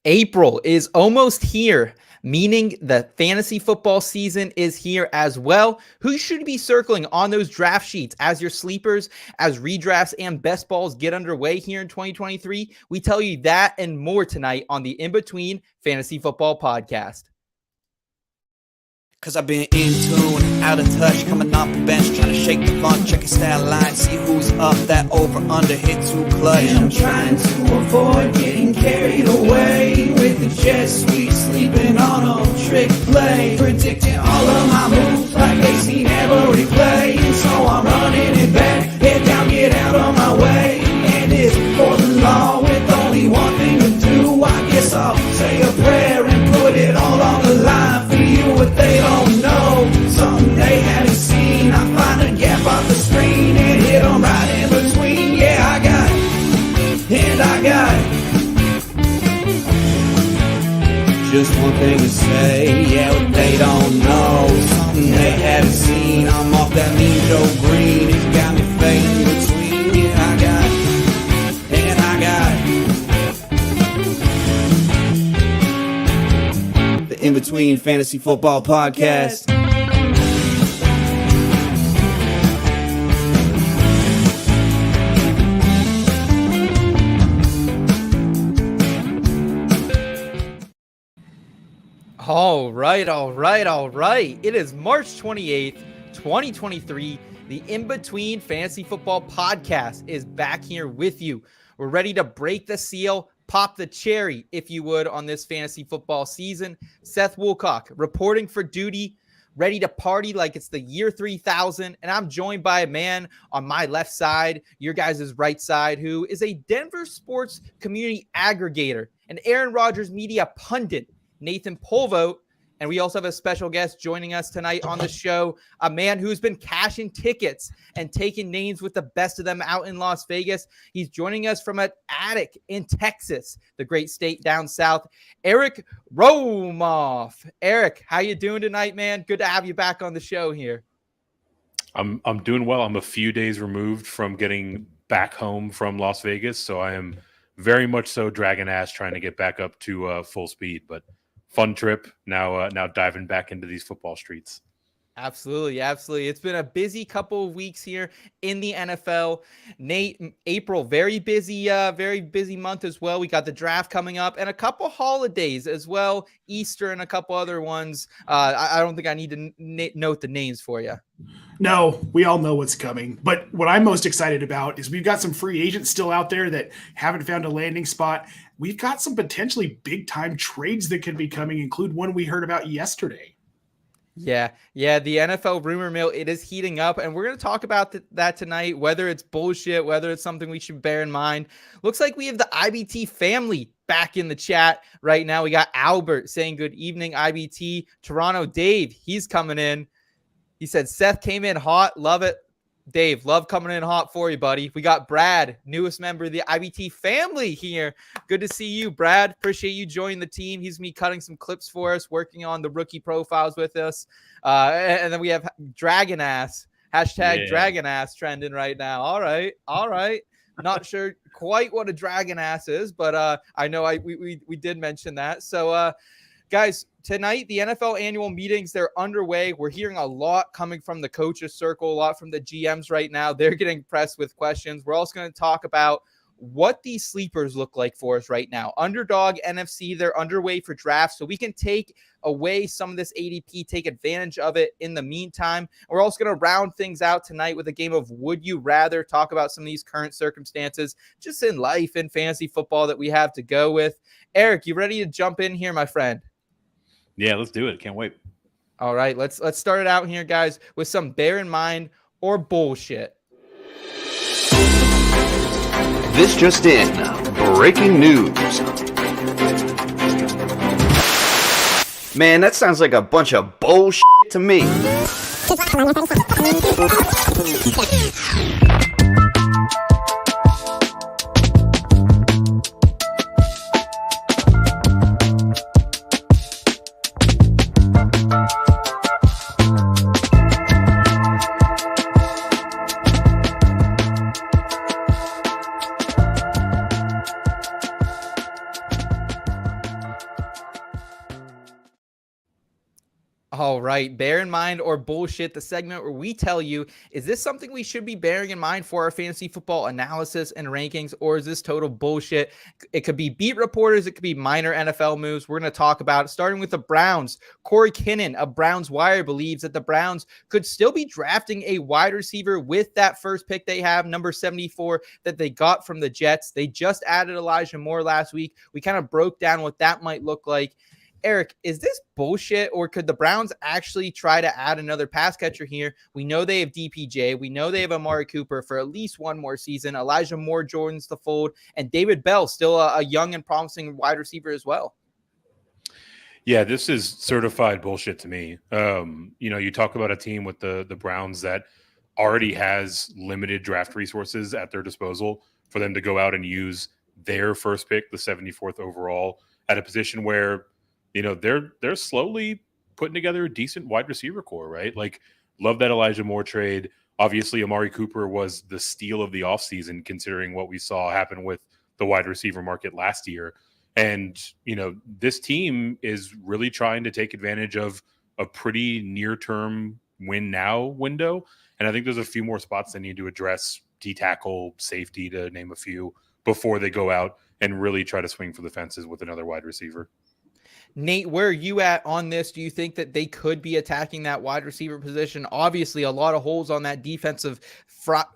April is almost here, meaning the fantasy football season is here as well. Who should be circling on those draft sheets as your sleepers, as redrafts and best balls get underway here in 2023? We tell you that and more tonight on the In Between Fantasy Football Podcast. Cause I've been in tune, out of touch, coming off the bench, trying to shake the funk, check your stat line, see who's up, that over under hit too clutch. And I'm trying to avoid getting carried away with the jet sweep, sleeping on a trick play, predicting all of my moves like they seen every play. And so I'm running it back, head down, get out of my way. And it's for the law with only one thing to do. I guess I'll say a prayer and put it all on the line for you. What they don't know, something they haven't seen. I find a gap off the screen and hit them right in between. Yeah, I got it, and I got it. Just one thing to say, yeah, what they don't know, something they haven't seen. I'm off that mean Joe Green, it's got me fading between. Yeah, I got it, and I got it. The In Between Fantasy Football Podcast. All right. It is March 28th, 2023. The In Between Fantasy Football Podcast is back here with you. We're ready to break the seal, pop the cherry, if you would, on this fantasy football season. Seth Woolcock reporting for duty, ready to party like it's the year 3000. And I'm joined by a man on my left side, your guys' right side, who is a Denver sports community aggregator, an Aaron Rodgers media pundit, Nathan Polvo. And we also have a special guest joining us tonight on the show, a man who's been cashing tickets and taking names with the best of them out in Las Vegas. He's joining us from an attic in Texas, the great state down south, Eric Romoff. Eric, how you doing tonight, man? Good to have you back on the show here. I'm doing well. I'm a few days removed from getting back home from Las Vegas, so I am very much so dragging ass trying to get back up to full speed, but fun trip now diving back into these football streets. Absolutely. It's been a busy couple of weeks here in the NFL. Nate, April, very busy month as well. We got the draft coming up and a couple holidays as well, Easter and a couple other ones. I don't think I need to note the names for you. No, we all know what's coming. But what I'm most excited about is we've got some free agents still out there that haven't found a landing spot. We've got some potentially big-time trades that could be coming, include one we heard about yesterday. Yeah, the NFL rumor mill, it is heating up, and we're going to talk about that tonight, whether it's bullshit, whether it's something we should bear in mind. Looks like we have the IBT family back in the chat right now. We got Albert saying good evening, IBT. Toronto Dave, he's coming in. He said, Seth came in hot. Love it. Dave, love coming in hot for you, buddy. We got Brad, newest member of the IBT family here. Good to see you, Brad. Appreciate you joining the team. He's me cutting some clips for us, working on the rookie profiles with us. And then we have Dragon Ass, hashtag Dragon Ass trending right now. All right. Not sure quite what a Dragon Ass is, but I know we did mention that. So, guys, tonight, the NFL annual meetings, they're underway. We're hearing a lot coming from the coaches circle, a lot from the GMs right now. They're getting pressed with questions. We're also going to talk about what these sleepers look like for us right now. Underdog NFC, they're underway for drafts, so we can take away some of this ADP, take advantage of it in the meantime. We're also going to round things out tonight with a game of Would You Rather, talk about some of these current circumstances just in life and fantasy football that we have to go with. Eric, you ready to jump in here, my friend? Yeah, let's do it. Can't wait. All right, let's start it out here, guys, with some bear in mind or bullshit. This just in, breaking news. Man, that sounds like a bunch of bullshit to me. All right. Bear in mind or bullshit, the segment where we tell you, is this something we should be bearing in mind for our fantasy football analysis and rankings, or is this total bullshit? It could be beat reporters. It could be minor NFL moves. We're going to talk about it, starting with the Browns. Corey Kinnan of Browns Wire believes that the Browns could still be drafting a wide receiver with that first pick they have, number 74, that they got from the Jets. They just added Elijah Moore last week. We kind of broke down what that might look like. Eric, is this bullshit, or could the Browns actually try to add another pass catcher here? We know they have DPJ. We know they have Amari Cooper for at least one more season. Elijah Moore joins the fold, and David Bell, still a young and promising wide receiver as well. Yeah, this is certified bullshit to me. You talk about a team with the Browns that already has limited draft resources at their disposal for them to go out and use their first pick, the 74th overall, at a position where they're slowly putting together a decent wide receiver core, right? Like, love that Elijah Moore trade. Obviously, Amari Cooper was the steal of the offseason, considering what we saw happen with the wide receiver market last year. And, this team is really trying to take advantage of a pretty near-term win-now window. And I think there's a few more spots they need to address, D-tackle, safety, to name a few, before they go out and really try to swing for the fences with another wide receiver. Nate, where are you at on this? Do you think that they could be attacking that wide receiver position? Obviously, a lot of holes on that defensive front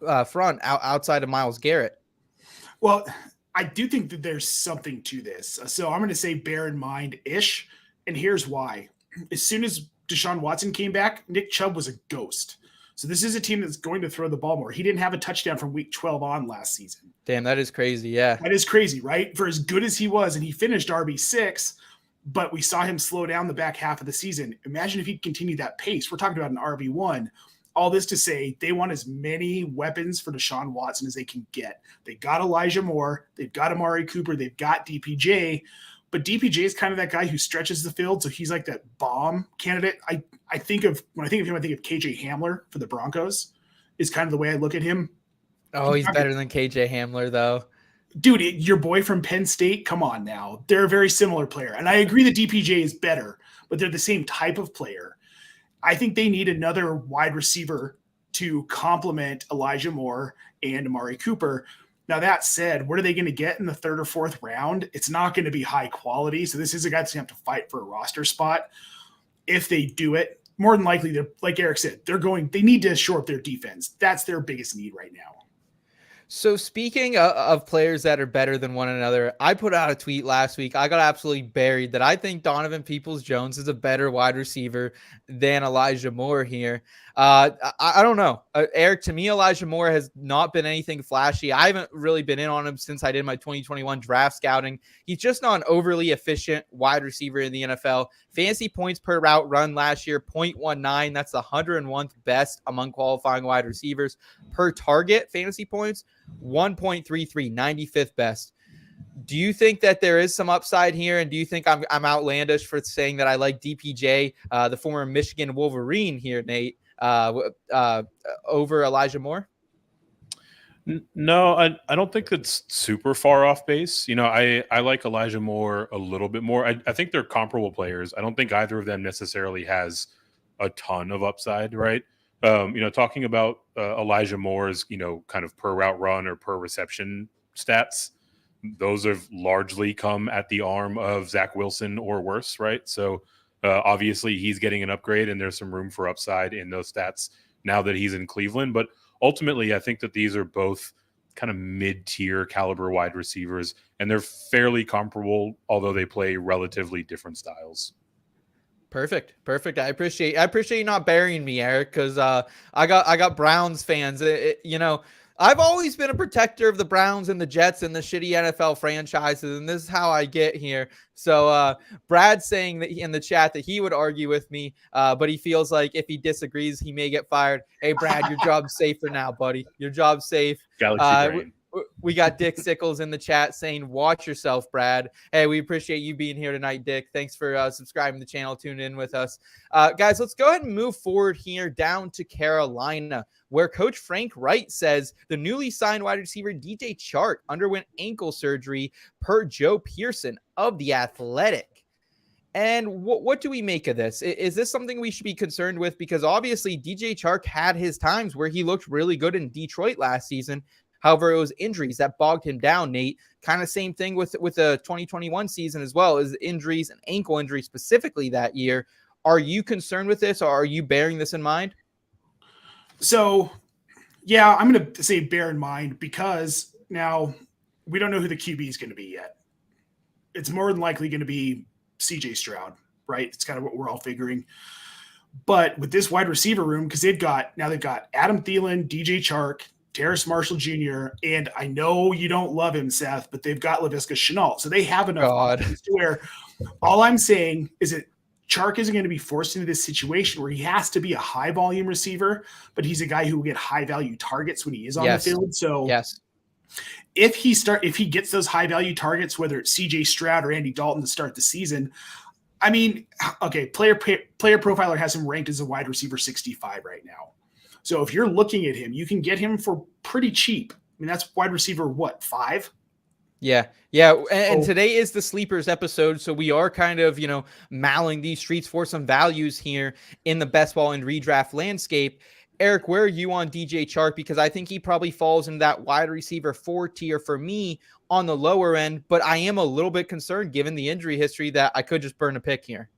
outside of Myles Garrett. Well, I do think that there's something to this. So I'm going to say bear in mind-ish, and here's why. As soon as Deshaun Watson came back, Nick Chubb was a ghost. So this is a team that's going to throw the ball more. He didn't have a touchdown from week 12 on last season. Damn, that is crazy, yeah. That is crazy, right? For as good as he was, and he finished RB6, but we saw him slow down the back half of the season. Imagine if he continued that pace. We're talking about an RB1. All this to say, they want as many weapons for Deshaun Watson as they can get. They got Elijah Moore. They've got Amari Cooper. They've got DPJ. But DPJ is kind of that guy who stretches the field, so he's like that bomb candidate. When I think of him, I think of KJ Hamler for the Broncos is kind of the way I look at him. Oh, he's better than KJ Hamler, though. Dude, your boy from Penn State, come on now. They're a very similar player. And I agree that DPJ is better, but they're the same type of player. I think they need another wide receiver to complement Elijah Moore and Amari Cooper. Now, that said, what are they going to get in the third or fourth round? It's not going to be high quality. So this is a guy that's going to have to fight for a roster spot. If they do it, more than likely, they're, like Eric said, they need to shore up their defense. That's their biggest need right now. So speaking of players that are better than one another, I put out a tweet last week. I got absolutely buried that I think Donovan Peoples-Jones is a better wide receiver than Elijah Moore here. I don't know. Eric, to me, Elijah Moore has not been anything flashy. I haven't really been in on him since I did my 2021 draft scouting. He's just not an overly efficient wide receiver in the NFL. Fantasy points per route run last year, 0.19. That's the 101th best among qualifying wide receivers. Per target fantasy points, 1.33, 95th best. Do you think that there is some upside here? And do you think I'm outlandish for saying that I like DPJ, the former Michigan Wolverine here, Nate, over Elijah Moore? No, I don't think that's super far off base. I like Elijah Moore a little bit more. I think they're comparable players. I don't think either of them necessarily has a ton of upside, right? Talking about Elijah Moore's, kind of per route run or per reception stats, those have largely come at the arm of Zach Wilson or worse, right? So obviously he's getting an upgrade and there's some room for upside in those stats now that he's in Cleveland. But ultimately, I think that these are both kind of mid-tier caliber wide receivers, and they're fairly comparable, although they play relatively different styles. Perfect. I appreciate you not burying me, Eric, because I got Browns fans. I've always been a protector of the Browns and the Jets and the shitty NFL franchises, and this is how I get here. So Brad's saying that in the chat that he would argue with me, but he feels like if he disagrees, he may get fired. Hey, Brad, your job's safe for now, buddy. Your job's safe. Galaxy brain. We got Dick Sickles in the chat saying, watch yourself, Brad. Hey, we appreciate you being here tonight, Dick. Thanks for subscribing to the channel, tuning in with us. Guys, let's go ahead and move forward here down to Carolina, where Coach Frank Wright says the newly signed wide receiver DJ Chark underwent ankle surgery per Joe Pearson of The Athletic. And what do we make of this? Is this something we should be concerned with? Because obviously DJ Chark had his times where he looked really good in Detroit last season. However, it was injuries that bogged him down, Nate. Kind of same thing with the 2021 season as well, as injuries and ankle injuries specifically that year. Are you concerned with this, or are you bearing this in mind? So, yeah, I'm going to say bear in mind, because now we don't know who the QB is going to be yet. It's more than likely going to be CJ Stroud, right? It's kind of what we're all figuring. But with this wide receiver room, because they've got Adam Thielen, DJ Chark, Terrace Marshall Jr., and I know you don't love him, Seth, but they've got Laviska Shenault. So they have enough options to where all I'm saying is that Chark isn't going to be forced into this situation where he has to be a high volume receiver, but he's a guy who will get high value targets when he is on the field. So if he gets those high value targets, whether it's CJ Stroud or Andy Dalton to start the season, I mean, okay, player profiler has him ranked as a wide receiver 65 right now. So if you're looking at him, you can get him for pretty cheap. I mean, that's wide receiver, 5? Yeah. And today is the sleepers episode. So we are kind of, malling these streets for some values here in the best ball and redraft landscape. Eric, where are you on DJ Chark? Because I think he probably falls in that wide receiver 4 tier for me on the lower end, but I am a little bit concerned given the injury history that I could just burn a pick here.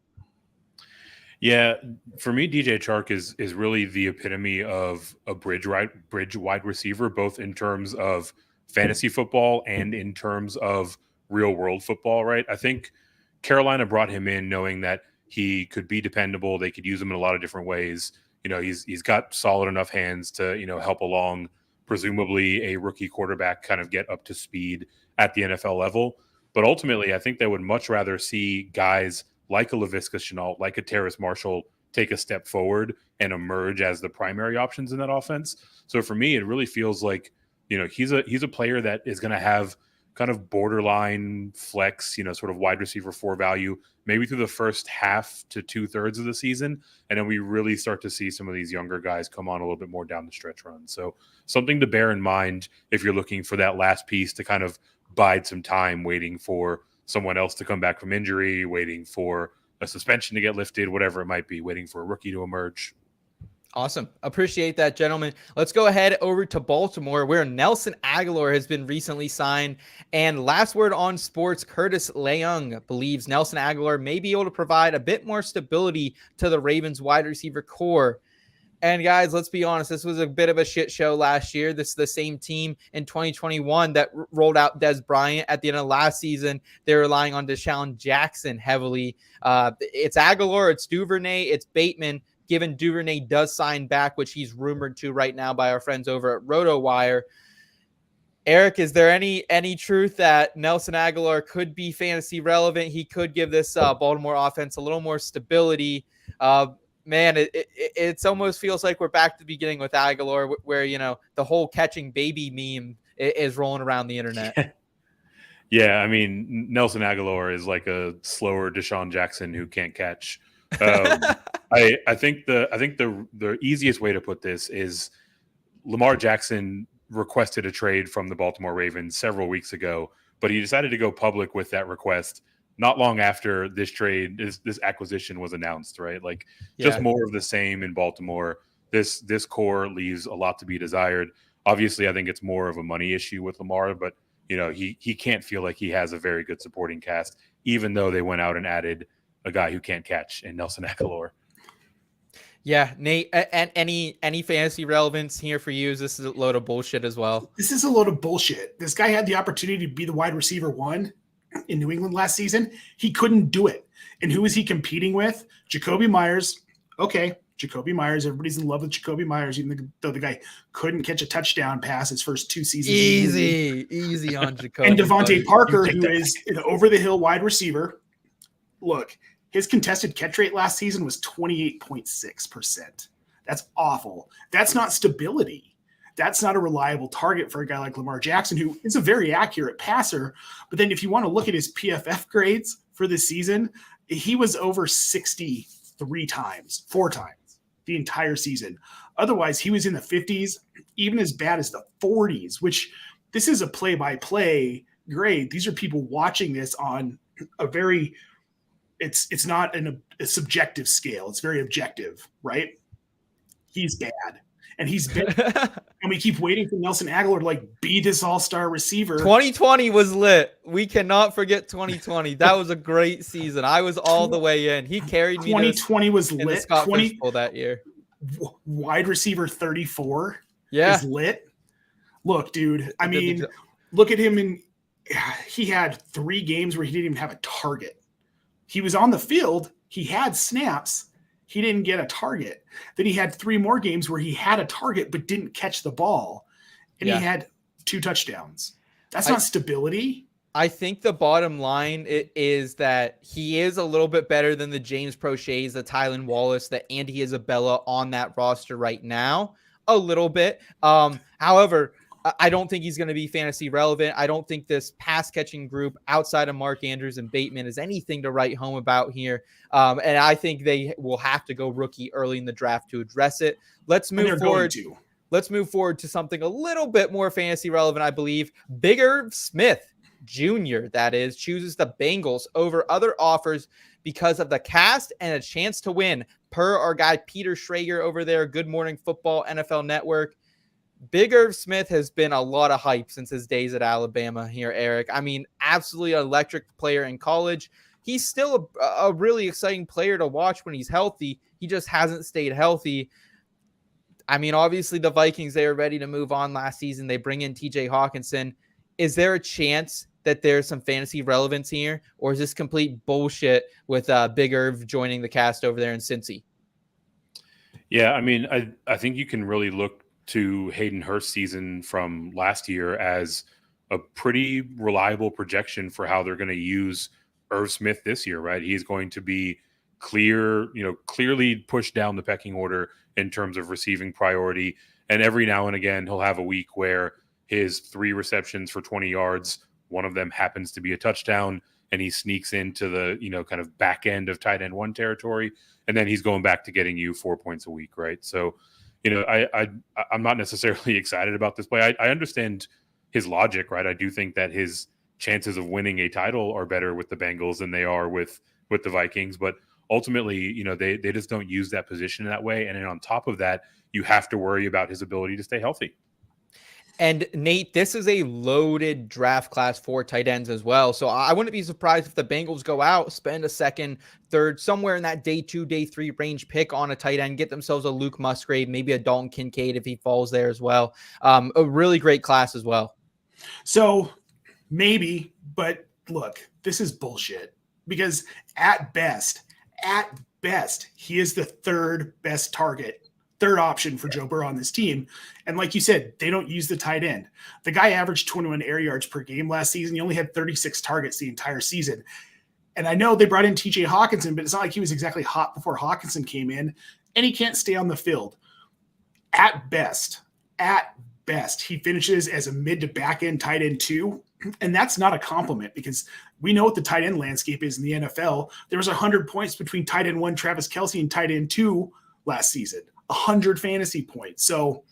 Yeah, for me, DJ Chark is really the epitome of a bridge wide receiver, both in terms of fantasy football and in terms of real world football, right? I think Carolina brought him in knowing that he could be dependable. They could use him in a lot of different ways. He's got solid enough hands to, help along presumably a rookie quarterback kind of get up to speed at the NFL level. But ultimately, I think they would much rather see guys like a Laviska Shenault, like a Terrace Marshall, take a step forward and emerge as the primary options in that offense. So for me, it really feels like, he's a player that is going to have kind of borderline flex, sort of wide receiver 4 value, maybe through the first half to 2/3 of the season. And then we really start to see some of these younger guys come on a little bit more down the stretch run. So something to bear in mind if you're looking for that last piece to kind of bide some time, waiting for someone else to come back from injury, waiting for a suspension to get lifted, whatever it might be, waiting for a rookie to emerge. Awesome. Appreciate that, gentlemen. Let's go ahead over to Baltimore, where Nelson Agholor has been recently signed. And last word on sports, Curtis Leung believes Nelson Agholor may be able to provide a bit more stability to the Ravens wide receiver core. And guys, let's be honest, this was a bit of a shit show last year. This is the same team in 2021 that rolled out Dez Bryant at the end of last season. They're relying on Deshaun Jackson heavily. It's Agholor, it's Duvernay, it's Bateman, given Duvernay does sign back, which he's rumored to right now by our friends over at RotoWire. Eric, is there any truth that Nelson Agholor could be fantasy relevant? He could give this Baltimore offense a little more stability. Man, it almost feels like we're back to the beginning with Agholor, where, the whole catching baby meme is rolling around the internet. Yeah, I mean, Nelson Agholor is like a slower Deshaun Jackson who can't catch. I think the easiest way to put this is Lamar Jackson requested a trade from the Baltimore Ravens several weeks ago, but he decided to go public with that request not long after this trade, this acquisition was announced, right? Like just more of the same in Baltimore. This core leaves a lot to be desired. Obviously, I think it's more of a money issue with Lamar, but he can't feel like he has a very good supporting cast, even though they went out and added a guy who can't catch in Nelson Agholor. Yeah, Nate, and any fantasy relevance here for you? Is this a load of bullshit as well? This is a load of bullshit. This guy had the opportunity to be the wide receiver 1 in New England last season. He couldn't do it. And who is he competing with? Jacoby Myers. Okay, Jacoby Myers. Everybody's in love with Jacoby Myers, even though the guy couldn't catch a touchdown pass his first 2 seasons. Easy on Jacoby. And Devontae Parker, who is an over-the-hill wide receiver. Look, his contested catch rate last season was 28.6%. That's awful. That's not stability. That's not a reliable target for a guy like Lamar Jackson, who is a very accurate passer. But then if you want to look at his PFF grades for this season, he was over 60 4 times the entire season. Otherwise, he was in the 50s, even as bad as the 40s, which this is a play-by-play grade. These are people watching this on a very it's not a subjective scale. It's very objective, right? He's bad. And he's been, and we keep waiting for Nelson Aguilar to like be this all-star receiver. 2020 was lit. We cannot forget 2020. That was a great season. I was all the way in. He carried me. 2020 was in the lit. Scott Fish Bowl that year. Wide receiver 34 Yeah. is lit. Look, dude. I mean, look at him he had 3 games where he didn't even have a target. He was on the field. He had snaps. He didn't get a target. Then he had 3 more games where he had a target but didn't catch the ball. And he had 2 touchdowns. That's not stability. I think the bottom line is that he is a little bit better than the James Proches, the Tylan Wallace, the Andy Isabella on that roster right now. A little bit. However, I don't think he's going to be fantasy relevant. I don't think this pass catching group outside of Mark Andrews and Bateman is anything to write home about here. And I think they will have to go rookie early in the draft to address it. Let's move forward. Let's move forward to something a little bit more fantasy relevant, I believe. Bigger Smith Jr., that is, chooses the Bengals over other offers because of the cast and a chance to win, per our guy Peter Schrager over there, Good Morning Football, NFL Network. Big Irv Smith has been a lot of hype since his days at Alabama here, Eric. I mean, absolutely electric player in college. He's still a really exciting player to watch when he's healthy. He just hasn't stayed healthy. I mean, obviously the Vikings, they were ready to move on last season. They bring in TJ Hawkinson. Is there a chance that there's some fantasy relevance here, or is this complete bullshit with Big Irv joining the cast over there in Cincy? Yeah, I mean, I think you can really look to Hayden Hurst's season from last year as a pretty reliable projection for how they're going to use Irv Smith this year, right? He's going to be clearly pushed down the pecking order in terms of receiving priority. And every now and again, he'll have a week where his 3 receptions for 20 yards, one of them happens to be a touchdown, and he sneaks into the, kind of back end of tight end 1 territory. And then he's going back to getting you 4 points a week, right? So, I'm not necessarily excited about this play. I understand his logic, right? I do think that his chances of winning a title are better with the Bengals than they are with the Vikings. But ultimately, they just don't use that position in that way. And then on top of that, you have to worry about his ability to stay healthy. And Nate, this is a loaded draft class for tight ends as well. So I wouldn't be surprised if the Bengals go out, spend a second, third, somewhere in that day 2, day 3 range, pick on a tight end, get themselves a Luke Musgrave, maybe a Dalton Kincaid if he falls there as well. A really great class as well. So maybe, but look, this is bullshit because at best, he is the 3rd best target. 3rd option for Joe Burrow on this team. And like you said, they don't use the tight end. The guy averaged 21 air yards per game last season. He only had 36 targets the entire season. And I know they brought in TJ Hawkinson, but it's not like he was exactly hot before Hawkinson came in, and he can't stay on the field. At best, he finishes as a mid to back end tight end 2. And that's not a compliment because we know what the tight end landscape is in the NFL. There was 100 points between tight end 1, Travis Kelce, and tight end 2 last season. 100 fantasy points. So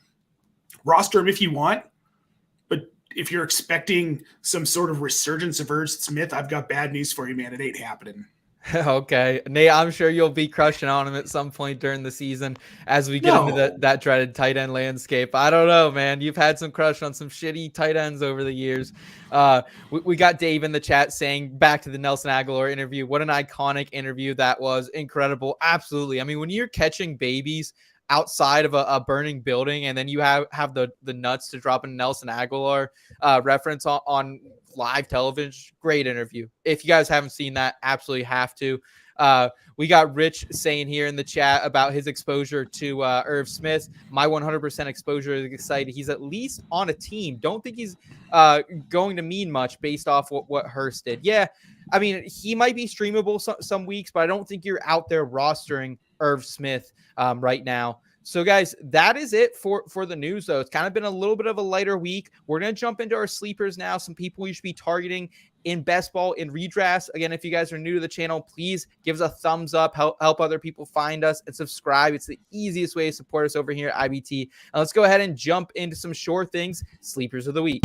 roster him if you want, but if you're expecting some sort of resurgence of Irv Smith, I've got bad news for you, man. It ain't happening. Okay. Nate, I'm sure you'll be crushing on him at some point during the season as we get into that dreaded tight end landscape. I don't know, man. You've had some crush on some shitty tight ends over the years. We got Dave in the chat saying back to the Nelson Aguilar interview. What an iconic interview that was. Incredible. Absolutely. I mean, when you're catching babies outside of a burning building, and then you have the nuts to drop a Nelson Aguilar reference on live television. Great interview. If you guys haven't seen that, absolutely have to. We got Rich saying here in the chat about his exposure to Irv Smith. My 100% exposure is excited. He's at least on a team. Don't think he's going to mean much based off what Hurst did. Yeah, I mean, he might be streamable some weeks, but I don't think you're out there rostering Irv Smith right now. So, guys, that is it for the news, though. It's kind of been a little bit of a lighter week. We're going to jump into our sleepers now, some people you should be targeting in best ball, in redrafts. Again, if you guys are new to the channel, please give us a thumbs up, help other people find us, and subscribe. It's the easiest way to support us over here at IBT. And let's go ahead and jump into some sure things, sleepers of the week.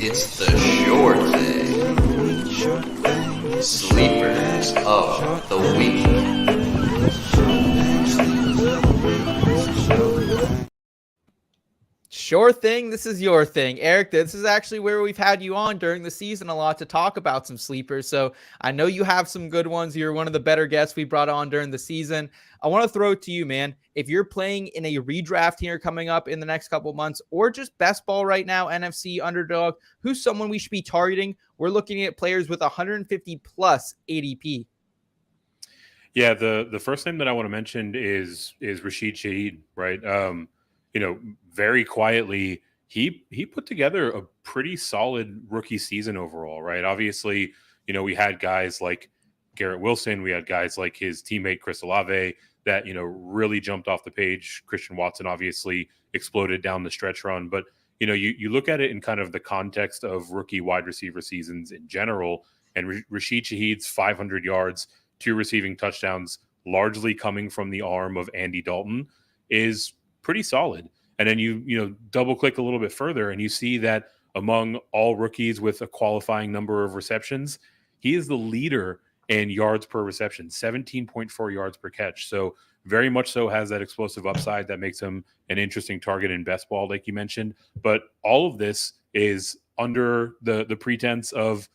It's the sure thing. Sleepers of the Week. Sure thing. This is your thing. Eric, this is actually where we've had you on during the season a lot to talk about some sleepers. So I know you have some good ones. You're one of the better guests we brought on during the season. I want to throw it to you, man. If you're playing in a redraft here coming up in the next couple months, or just best ball right now, NFC underdog, who's someone we should be targeting? We're looking at players with 150 plus ADP. Yeah, the first name that I want to mention is Rashid Shaheed, right? Very quietly, he put together a pretty solid rookie season overall, right? Obviously, we had guys like Garrett Wilson, we had guys like his teammate Chris Olave that really jumped off the page. Christian Watson obviously exploded down the stretch run, but you look at it in kind of the context of rookie wide receiver seasons in general, and Rashid Shaheed's 500 yards, 2 receiving touchdowns, largely coming from the arm of Andy Dalton, is pretty solid. And then you double click a little bit further and you see that among all rookies with a qualifying number of receptions, he is the leader in yards per reception, 17.4 yards per catch. So very much so has that explosive upside that makes him an interesting target in best ball, like you mentioned. But all of this is under the pretense of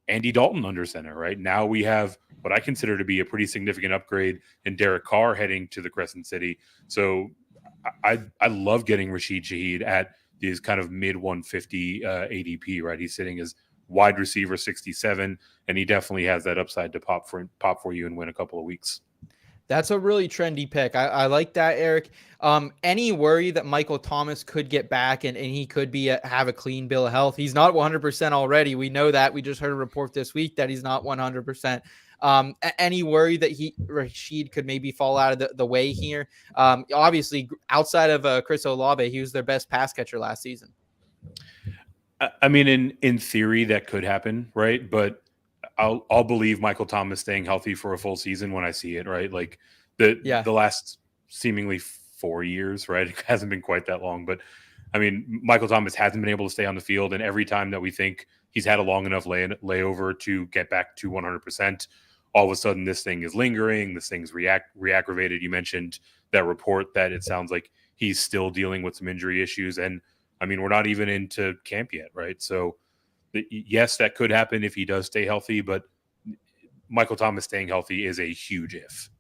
Andy Dalton under center, right? Now we have what I consider to be a pretty significant upgrade in Derek Carr heading to the Crescent City. So I love getting Rashid Shaheed at these kind of mid 150 ADP, right? He's sitting as wide receiver 67, and he definitely has that upside to pop for you and win a couple of weeks. That's a really trendy pick. I like that, Eric. Any worry that Michael Thomas could get back and he could have a clean bill of health? He's not 100% already. We know that. We just heard a report this week that he's not 100%. Any worry that Rashid could maybe fall out of the way here? Obviously, outside of Chris Olave, he was their best pass catcher last season. I mean, in theory, that could happen, right? But I'll believe Michael Thomas staying healthy for a full season when I see it, right? Like the last seemingly 4 years, right? It hasn't been quite that long, but I mean, Michael Thomas hasn't been able to stay on the field, and every time that we think he's had a long enough layover to get back to 100%, all of a sudden this thing is lingering, this thing's reaggravated. You mentioned that report that it sounds like he's still dealing with some injury issues, and I mean, we're not even into camp yet, right? So yes, that could happen if he does stay healthy, but Michael Thomas staying healthy is a huge if.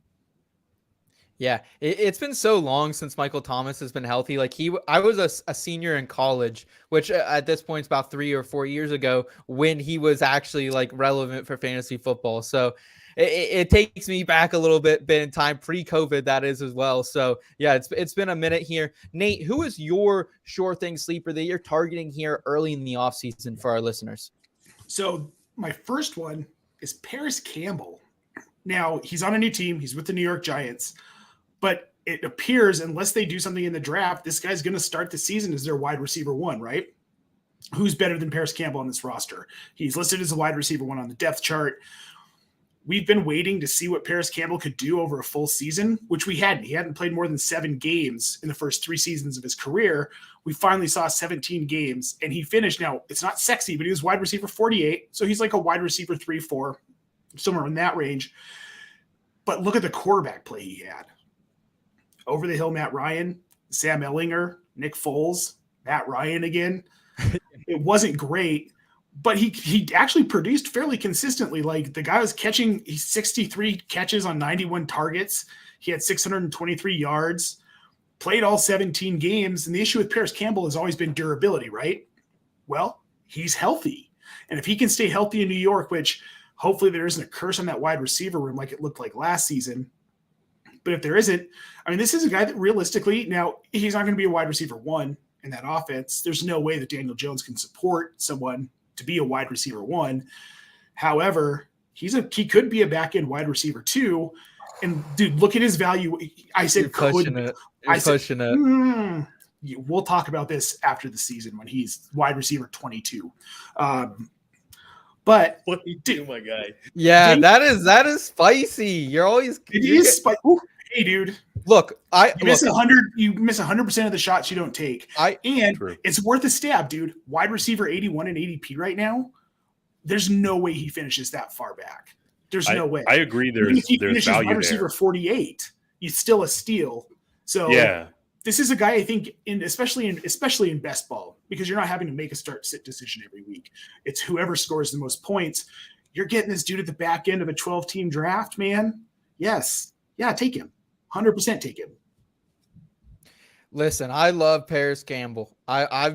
Yeah, it's been so long since Michael Thomas has been healthy. Like I was a senior in college, which at this point is about 3 or 4 years ago when he was actually like relevant for fantasy football. So it takes me back a little bit in time, pre-COVID that is as well. So yeah, it's been a minute here. Nate, who is your sure thing sleeper that you're targeting here early in the offseason for our listeners? So my first one is Paris Campbell. Now he's on a new team. He's with the New York Giants, but it appears unless they do something in the draft, this guy's going to start the season as their wide receiver 1, right? Who's better than Paris Campbell on this roster? He's listed as a wide receiver 1 on the depth chart. We've been waiting to see what Paris Campbell could do over a full season, which we hadn't. He hadn't played more than 7 games in the first 3 seasons of his career. We finally saw 17 games, and he finished. Now, it's not sexy, but he was wide receiver 48, so he's like a wide receiver 3-4, somewhere in that range. But look at the quarterback play he had. Over the hill, Matt Ryan, Sam Ehlinger, Nick Foles, Matt Ryan again. It wasn't great, but he actually produced fairly consistently. Like the guy was catching 63 catches on 91 targets. He had 623 yards, played all 17 games. And the issue with Paris Campbell has always been durability, right? Well, he's healthy. And if he can stay healthy in New York, which hopefully there isn't a curse on that wide receiver room like it looked like last season. But if there isn't, I mean, this is a guy that realistically, now he's not going to be a wide receiver 1 in that offense. There's no way that Daniel Jones can support someone to be a wide receiver 1. However, he could be a back end wide receiver 2. And dude, look at his value. I said, pushing it. We'll talk about this after the season when he's wide receiver 22. But what do you do, my guy? Yeah, that is spicy. You're always spicy. Hey, dude. Look, you miss 100% of the shots you don't take. It's worth a stab, dude. Wide receiver 81 and ADP right now. there's no way he finishes that far back. There's no way. I agree. Even There's if he finishes value wide receiver there. 48, he's still a steal. So Yeah. this is a guy I think, especially in best ball, because you're not having to make a start-sit decision every week. It's whoever scores the most points. You're getting this dude at the back end of a 12-team draft, man. Yes. Yeah, take him. 100% take him. Listen, I love Paris Campbell. I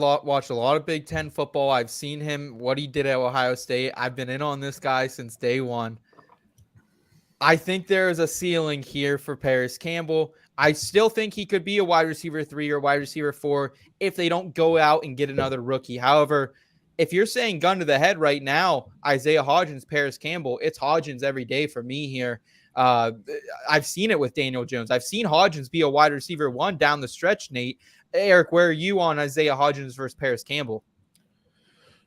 watched a lot of Big Ten football. I've seen him, what he did at Ohio State. I've been in on this guy since day one. I think there is a ceiling here for Paris Campbell. I still think he could be a wide receiver 3 or wide receiver 4 if they don't go out and get another rookie. However, if you're saying gun to the head right now, Isaiah Hodgins, Paris Campbell, it's Hodgins every day for me here. I've seen it with Daniel Jones. I've seen Hodgins be a wide receiver 1 down the stretch, Nate. Eric, where are you on Isaiah Hodgins versus Paris Campbell?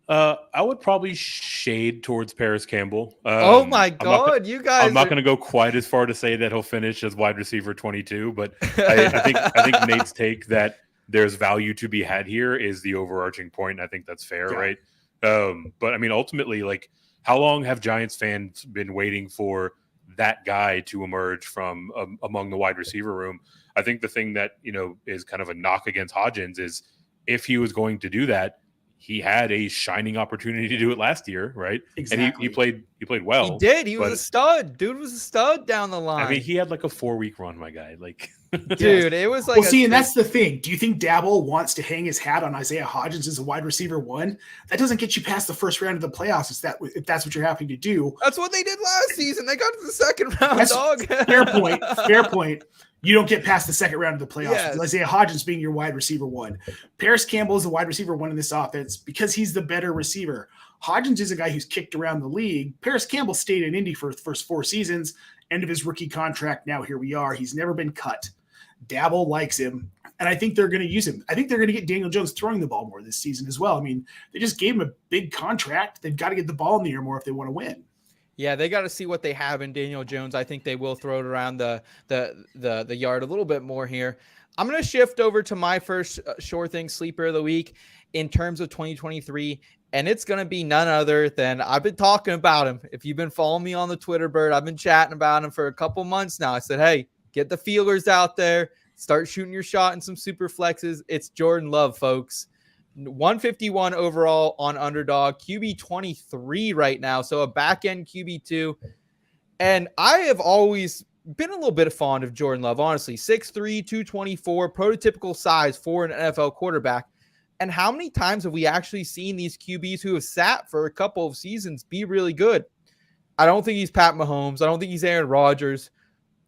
I would probably shade towards Paris Campbell. Oh my God, you guys! I'm not going to go quite as far to say that he'll finish as wide receiver 22, but I think Nate's take that there's value to be had here is the overarching point. I think that's fair, right? But I mean, ultimately, like, how long have Giants fans been waiting for that guy to emerge from among the wide receiver room? I think the thing that is kind of a knock against Hodgins is if he was going to do that, he had a shining opportunity to do it last year, right? Exactly. And he played well. He did. He was a stud. Dude was a stud down the line. I mean, he had like a 4-week run, my guy. Like, dude, it was like. Well, see, and that's the thing. Do you think Dabble wants to hang his hat on Isaiah Hodgins as a wide receiver 1? That doesn't get you past the first round of the playoffs. If that's what you're having to do. That's what they did last season. They got to the second round, dog. Fair point. Fair point. You don't get past the second round of the playoffs. Yes. With Isaiah Hodgins being your wide receiver 1. Paris Campbell is a wide receiver 1 in this offense because he's the better receiver. Hodgins is a guy who's kicked around the league. Paris Campbell stayed in Indy for the first 4 seasons, end of his rookie contract. Now here we are. He's never been cut. Dabble likes him, and I think they're going to use him. I think they're going to get Daniel Jones throwing the ball more this season as well. I mean, they just gave him a big contract. They've got to get the ball in the air more if they want to win. Yeah, they got to see what they have in Daniel Jones. I think they will throw it around the yard a little bit more here. I'm going to shift over to my first sure thing sleeper of the week in terms of 2023, and it's going to be none other than I've been talking about him. If you've been following me on the Twitter bird, I've been chatting about him for a couple months now. I said, hey, get the feelers out there. Start shooting your shot in some super flexes. It's Jordan Love, folks. 151 overall on Underdog, QB 23 right now, so a back-end QB2. And I have always been a little bit fond of Jordan Love, honestly. 6'3", 224, prototypical size for an NFL quarterback. And how many times have we actually seen these QBs who have sat for a couple of seasons be really good? I don't think he's Pat Mahomes. I don't think he's Aaron Rodgers.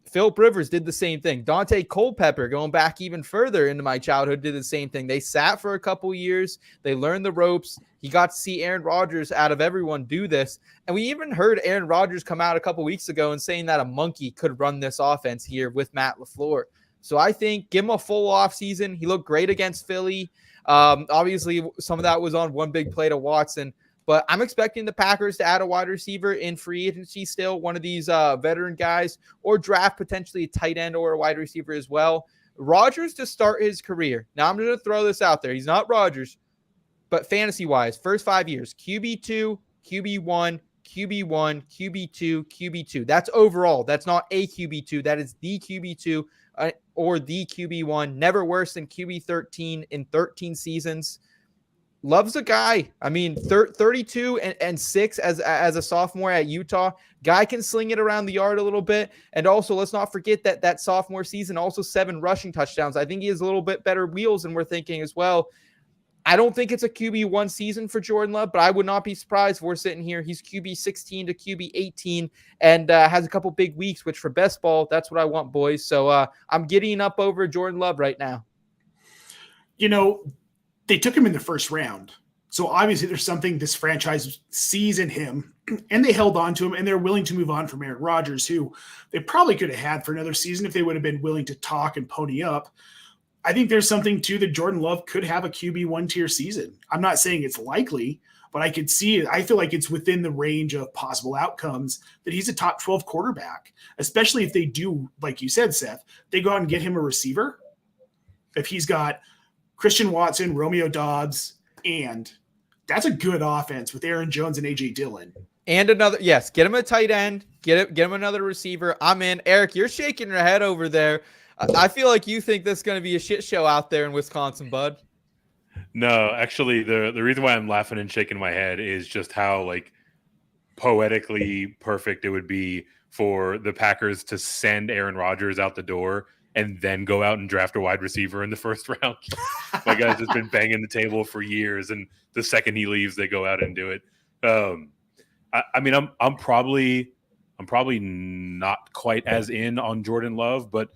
Philip Rivers did the same thing. Dante Culpepper, going back even further into my childhood, did the same thing. They sat for a couple years. They learned the ropes. He got to see Aaron Rodgers out of everyone do this. And we even heard Aaron Rodgers come out a couple weeks ago and saying that a monkey could run this offense here with Matt LaFleur. So I think give him a full offseason. He looked great against Philly. Obviously, some of that was on one big play to Watson. But I'm expecting the Packers to add a wide receiver in free agency still, one of these veteran guys, or draft potentially a tight end or a wide receiver as well. Rodgers to start his career. Now, I'm going to throw this out there. He's not Rodgers, but fantasy-wise, first 5 years, QB2, QB1, QB1, QB2, QB2. That's overall. That's not a QB2. That is the QB2 or the QB1. Never worse than QB13 in 13 seasons. Loves a guy. I mean, 32 and 6 as a sophomore at Utah. Guy can sling it around the yard a little bit. And also, let's not forget that sophomore season, also 7 rushing touchdowns. I think he has a little bit better wheels than we're thinking as well. I don't think it's a QB1 season for Jordan Love, but I would not be surprised if we're sitting here. He's QB 16 to QB 18 and has a couple big weeks, which for best ball, that's what I want, boys. So I'm getting up over Jordan Love right now. They took him in the first round. So obviously there's something this franchise sees in him, and they held on to him, and they're willing to move on from Aaron Rodgers, who they probably could have had for another season if they would have been willing to talk and pony up. I think there's something too that Jordan Love could have a QB1 tier season. I'm not saying it's likely, but I could see it. I feel like it's within the range of possible outcomes that he's a top 12 quarterback, especially if they do, like you said, Seth, they go out and get him a receiver. If he's got Christian Watson, Romeo Doubs, and that's a good offense with Aaron Jones and AJ Dillon. And another, yes, get him a tight end, get him another receiver. I'm in. Eric, you're shaking your head over there. I feel like you think this is going to be a shit show out there in Wisconsin, bud. No, actually, the reason why I'm laughing and shaking my head is just how like poetically perfect it would be for the Packers to send Aaron Rodgers out the door and then go out and draft a wide receiver in the first round. My guy's just been banging the table for years, and the second he leaves, they go out and do it. I mean, I'm probably not quite as in on Jordan Love, but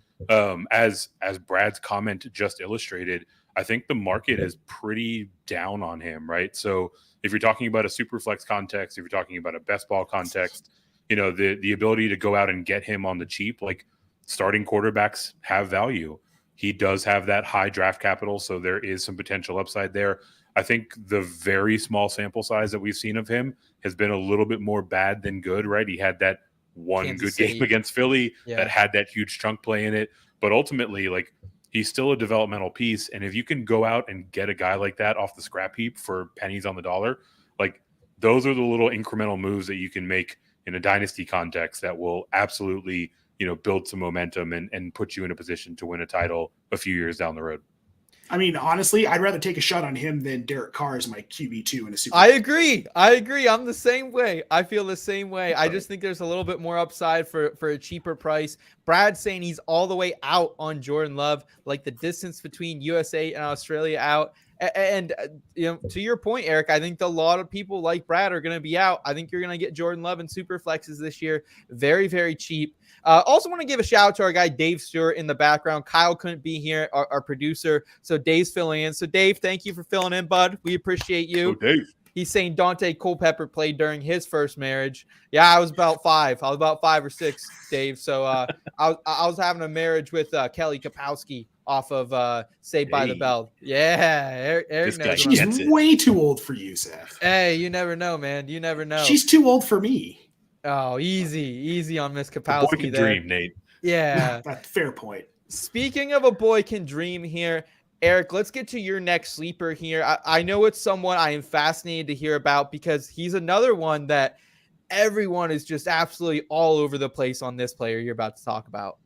as Brad's comment just illustrated, I think the market is pretty down on him, right? So if you're talking about a super flex context, if you're talking about a best ball context, you know, the ability to go out and get him on the cheap, like starting quarterbacks have value. He does have that high draft capital, so there is some potential upside there. I think the very small sample size that we've seen of him has been a little bit more bad than good, right? He had that one Kansas good City game against Philly Yeah. that had that huge chunk play in it. But ultimately, like, he's still a developmental piece. And if you can go out and get a guy like that off the scrap heap for pennies on the dollar, like, those are the little incremental moves that you can make in a dynasty context that will absolutely, you know, build some momentum and put you in a position to win a title a few years down the road. I mean, honestly, I'd rather take a shot on him than Derek Carr as my QB2 in a Super I Bowl. agree. I'm the same way. I feel the same way. I just think there's a little bit more upside for a cheaper price. Brad's saying he's all the way out on Jordan Love, like the distance between USA and Australia out. And you know, to your point, Eric, I think a lot of people like Brad are going to be out. I think you're going to get Jordan Love in super flexes this year. Very, very cheap. Also want to give a shout out to our guy, Dave Stewart, in the background. Kyle couldn't be here, our producer. So Dave's filling in. So Dave, thank you for filling in, bud. We appreciate you. Oh, Dave. He's saying Dante Culpepper played during his first marriage. Yeah, I was about 5. I was about 5 or 6, Dave. So I was having a marriage with Kelly Kapowski off of Saved by the Bell. Yeah, Eric This guy knows. She's gets it. way too old for you, Seth. Hey, you never know, man. You never know. She's too old for me. Oh, easy on Miss The Kapowski boy can there. dream, Nate. Yeah. That's a fair point. Speaking of a boy can dream here, Eric, let's get to your next sleeper here. I know it's someone I am fascinated to hear about because he's another one that everyone is just absolutely all over the place on this player you're about to talk about.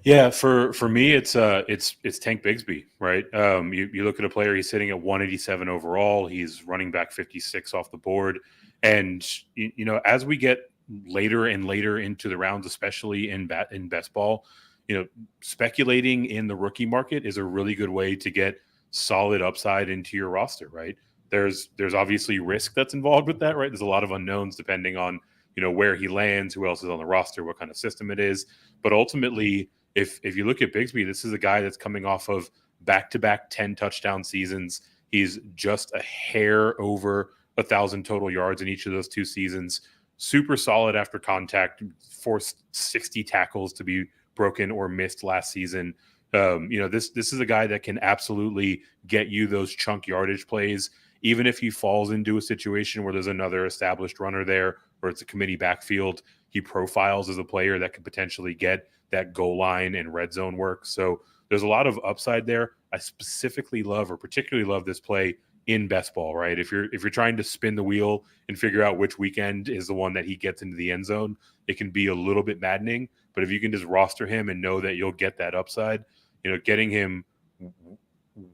Yeah, for me, it's Tank Bigsby, right? You look at a player, he's sitting at 187 overall. He's running back 56 off the board. And, you know, as we get later and later into the rounds, especially in best ball, you know, speculating in the rookie market is a really good way to get solid upside into your roster, right? There's obviously risk that's involved with that, right? There's a lot of unknowns depending on, you know, where he lands, who else is on the roster, what kind of system it is. But ultimately, if you look at Bigsby, this is a guy that's coming off of back-to-back 10 touchdown seasons. He's just a hair over 1,000 total yards in each of those 2 seasons. Super solid after contact, forced 60 tackles to be broken or missed last season. You know, this is a guy that can absolutely get you those chunk yardage plays, even if he falls into a situation where there's another established runner there or it's a committee backfield. He profiles as a player that could potentially get that goal line and red zone work. So there's a lot of upside there. I specifically love, or particularly love, this play in best ball, right? If you're trying to spin the wheel and figure out which weekend is the one that he gets into the end zone, it can be a little bit maddening. But if you can just roster him and know that you'll get that upside, you know, getting him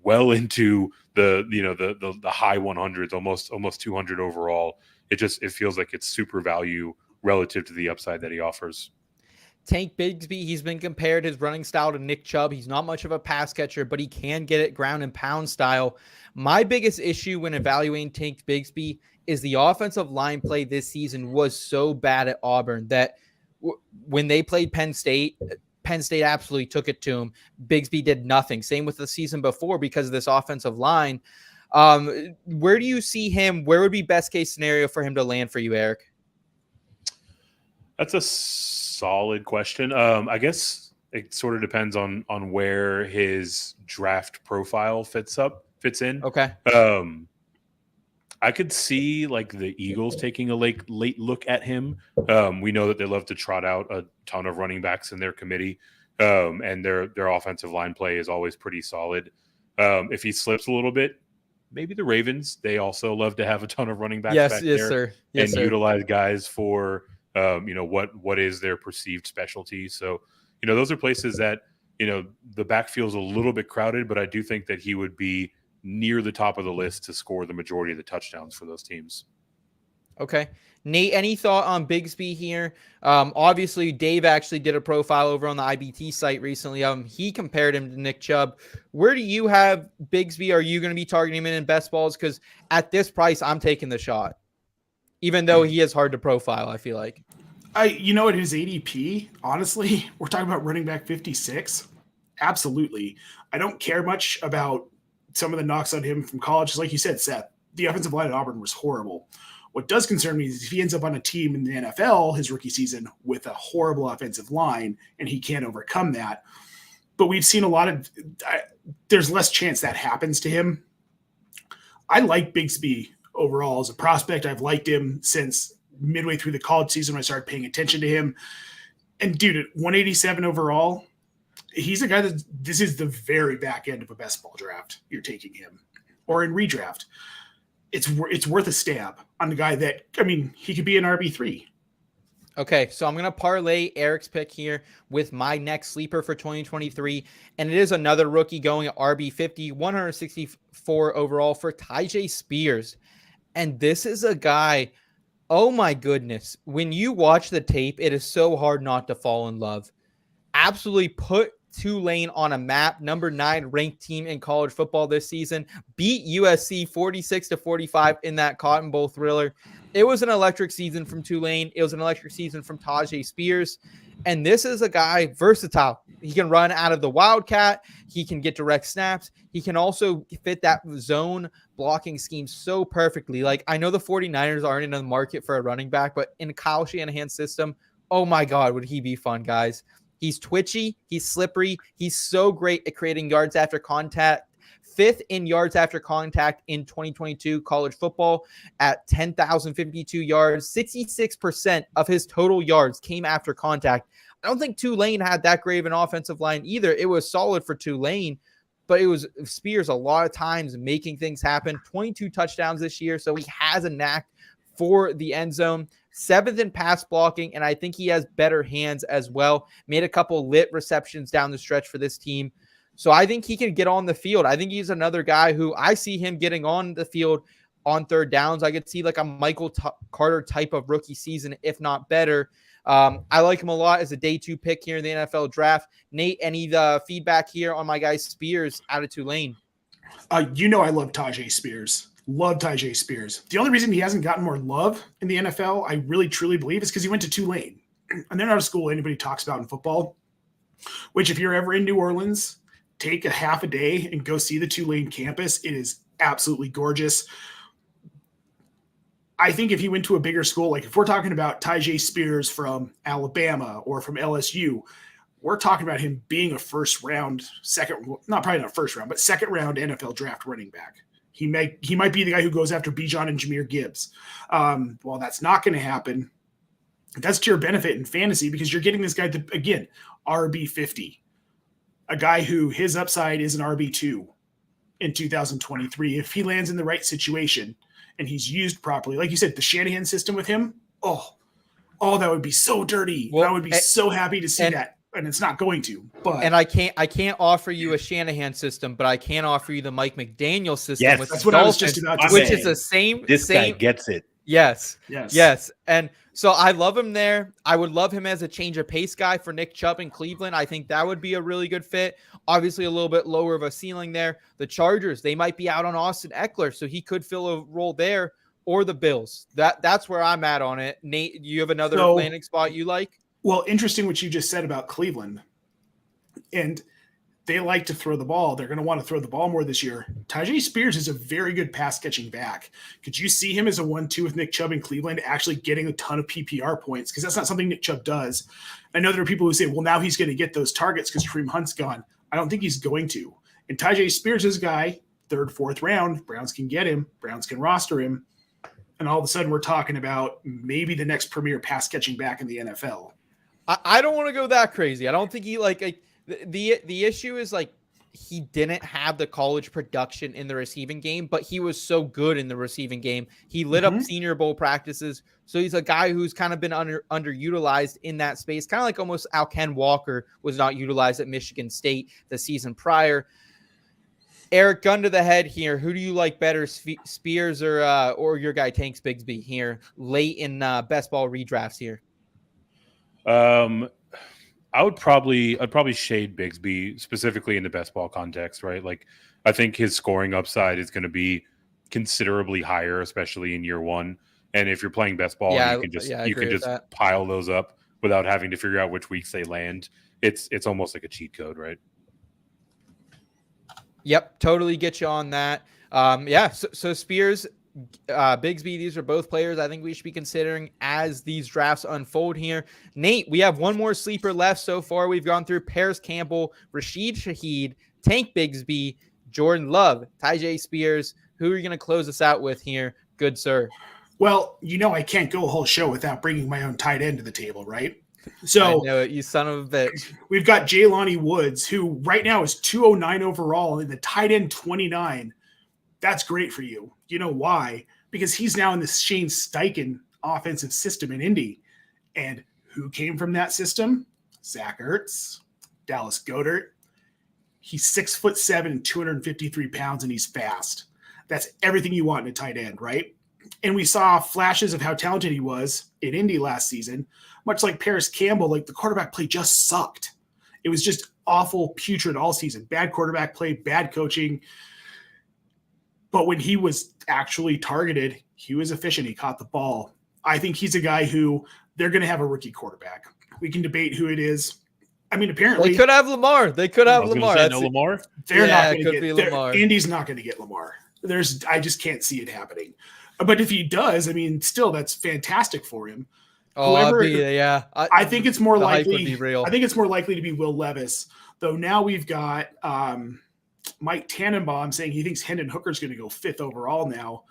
well into the high 100s, almost 200 overall, it feels like it's super value relative to the upside that he offers. Tank Bigsby, he's been compared his running style to Nick Chubb. He's not much of a pass catcher, but he can get it ground and pound style. My biggest issue when evaluating Tank Bigsby is the offensive line play this season was so bad at Auburn that when they played Penn State absolutely took it to him. Bigsby did nothing. Same with the season before because of this offensive line. Where do you see him? Where would be best case scenario for him to land for you, Eric? That's a solid question. I guess it sort of depends on where his draft profile fits in. Okay. I could see like the Eagles taking a late look at him. We know that they love to trot out a ton of running backs in their committee, and their offensive line play is always pretty solid. If he slips a little bit, maybe the Ravens. They also love to have a ton of running backs Yes, back yes, there sir. Yes, and sir. utilize guys for what is their perceived specialty. So those are places that the backfield's a little bit crowded, but I do think that he would be near the top of the list to score the majority of the touchdowns for those teams. Okay. Nate, any thought on Bigbsy here? Obviously, Dave actually did a profile over on the IBT site recently. He compared him to Nick Chubb. Where do you have Bigbsy? Are you going to be targeting him in best balls? Because at this price, I'm taking the shot, even though he is hard to profile, I feel like. At his ADP, honestly, we're talking about running back 56. Absolutely. I don't care much about some of the knocks on him from college. Like you said, Seth, the offensive line at Auburn was horrible. What does concern me is if he ends up on a team in the NFL his rookie season with a horrible offensive line and he can't overcome that. But we've seen there's less chance that happens to him. I like Bigbsy overall as a prospect. I've liked him since midway through the college season when I started paying attention to him. And dude, at 187 overall, he's a guy that this is the very back end of a best ball draft. You're taking him or in redraft. It's worth a stab on the guy that, he could be an RB3. Okay, so I'm going to parlay Eric's pick here with my next sleeper for 2023, and it is another rookie going at RB50, 164 overall for Tyjae Spears. And this is a guy, oh my goodness, when you watch the tape, it is so hard not to fall in love. Absolutely put Tulane on a map, number 9 ranked team in college football this season, beat USC 46-45 in that Cotton Bowl thriller. It was an electric season from Tulane. It was an electric season from Tyjae Spears. And this is a guy versatile. He can run out of the Wildcat. He can get direct snaps. He can also fit that zone blocking scheme so perfectly. Like, I know the 49ers aren't in the market for a running back, but in Kyle Shanahan's system, oh my God, would he be fun, guys. He's twitchy. He's slippery. He's so great at creating yards after contact. 5th in yards after contact in 2022 college football at 10,052 yards. 66% of his total yards came after contact. I don't think Tulane had that great of an offensive line either. It was solid for Tulane, but it was Spears a lot of times making things happen. 22 touchdowns this year, so he has a knack for the end zone. 7th in pass blocking, and I think he has better hands as well. Made a couple lit receptions down the stretch for this team. So I think he can get on the field. I think he's another guy who I see him getting on the field on third downs. I could see like a Michael Carter type of rookie season, if not better. I like him a lot as a day 2 pick here in the NFL draft. Nate, any feedback here on my guy Spears out of Tulane? I love Tyjae Spears. Love Tyjae Spears. The only reason he hasn't gotten more love in the NFL, I really truly believe, is because he went to Tulane. And they're not a school anybody talks about in football, which if you're ever in New Orleans, take a half a day and go see the Tulane campus. It is absolutely gorgeous. I think if he went to a bigger school, like if we're talking about Tyjae Spears from Alabama or from LSU, we're talking about him being a second round NFL draft running back. He might be the guy who goes after Bijan and Jahmyr Gibbs. Well, that's not going to happen. That's to your benefit in fantasy because you're getting this guy, again, RB50, a guy who his upside is an RB2 in 2023. If he lands in the right situation and he's used properly, like you said, the Shanahan system with him, oh, that would be so dirty. I would be so happy to see that. And it's not going to. But I can't offer you a Shanahan system, but I can offer you the Mike McDaniel system. Yes, with that's the what Dolphins, I was just about to which say. is the same. This guy gets it. Yes. And so I love him there. I would love him as a change of pace guy for Nick Chubb in Cleveland. I think that would be a really good fit. Obviously, a little bit lower of a ceiling there. The Chargers, they might be out on Austin Eckler, so he could fill a role there, or the Bills. That's where I'm at on it. Nate, you have another landing spot you like? Well, interesting what you just said about Cleveland. And they like to throw the ball. They're going to want to throw the ball more this year. Tyjae Spears is a very good pass-catching back. Could you see him as a 1-2 with Nick Chubb in Cleveland actually getting a ton of PPR points? Because that's not something Nick Chubb does. I know there are people who say, well, now he's going to get those targets because Kareem Hunt's gone. I don't think he's going to. And Tyjae Spears is a guy, 3rd, 4th round. Browns can get him. Browns can roster him. And all of a sudden we're talking about maybe the next premier pass-catching back in the NFL. I don't want to go that crazy. I don't think he the issue is like he didn't have the college production in the receiving game, but he was so good in the receiving game. He lit up Senior Bowl practices. So he's a guy who's kind of been underutilized in that space, kind of like almost how Ken Walker was not utilized at Michigan State the season prior. Eric, gun to the head here. Who do you like better, Spears or your guy Tank Bigbsy here late in best ball redrafts here? I'd probably shade Bigsby specifically in the best ball context, right? Like I think his scoring upside is going to be considerably higher, especially in year one. And if you're playing best ball, you can just pile those up without having to figure out which weeks they land. It's almost like a cheat code, right? Yep, totally get you on that. So Spears, Bigsby, these are both players I think we should be considering as these drafts unfold here. Nate, we have one more sleeper left so far. We've gone through Paris Campbell, Rashid Shaheed, Tank Bigsby, Jordan Love, Tyjae Spears. Who are you going to close us out with here, good sir? Well, I can't go a whole show without bringing my own tight end to the table, right? So I know it, you son of a bitch. We've got Jelani Woods, who right now is 209 overall in the tight end 29. That's great for you. You know why? Because he's now in the Shane Steichen offensive system in Indy. And who came from that system? Zach Ertz, Dallas Goedert. He's 6'7" and 253 pounds, and he's fast. That's everything you want in a tight end, right? And we saw flashes of how talented he was in Indy last season. Much like Paris Campbell, like the quarterback play just sucked. It was just awful, putrid all season. Bad quarterback play, bad coaching. But when he was actually targeted, he was efficient. He caught the ball. I think he's a guy who they're going to have a rookie quarterback. We can debate who it is. I mean, apparently they could have Lamar. They could have Lamar. No Lamar. They're not going to get Lamar. Indy's not going to get Lamar. I just can't see it happening. But if he does, I mean, still that's fantastic for him. I think it's more likely. Be real. I think it's more likely to be Will Levis. Though now we've got Mike Tannenbaum saying he thinks Hendon Hooker's going to go 5th overall now.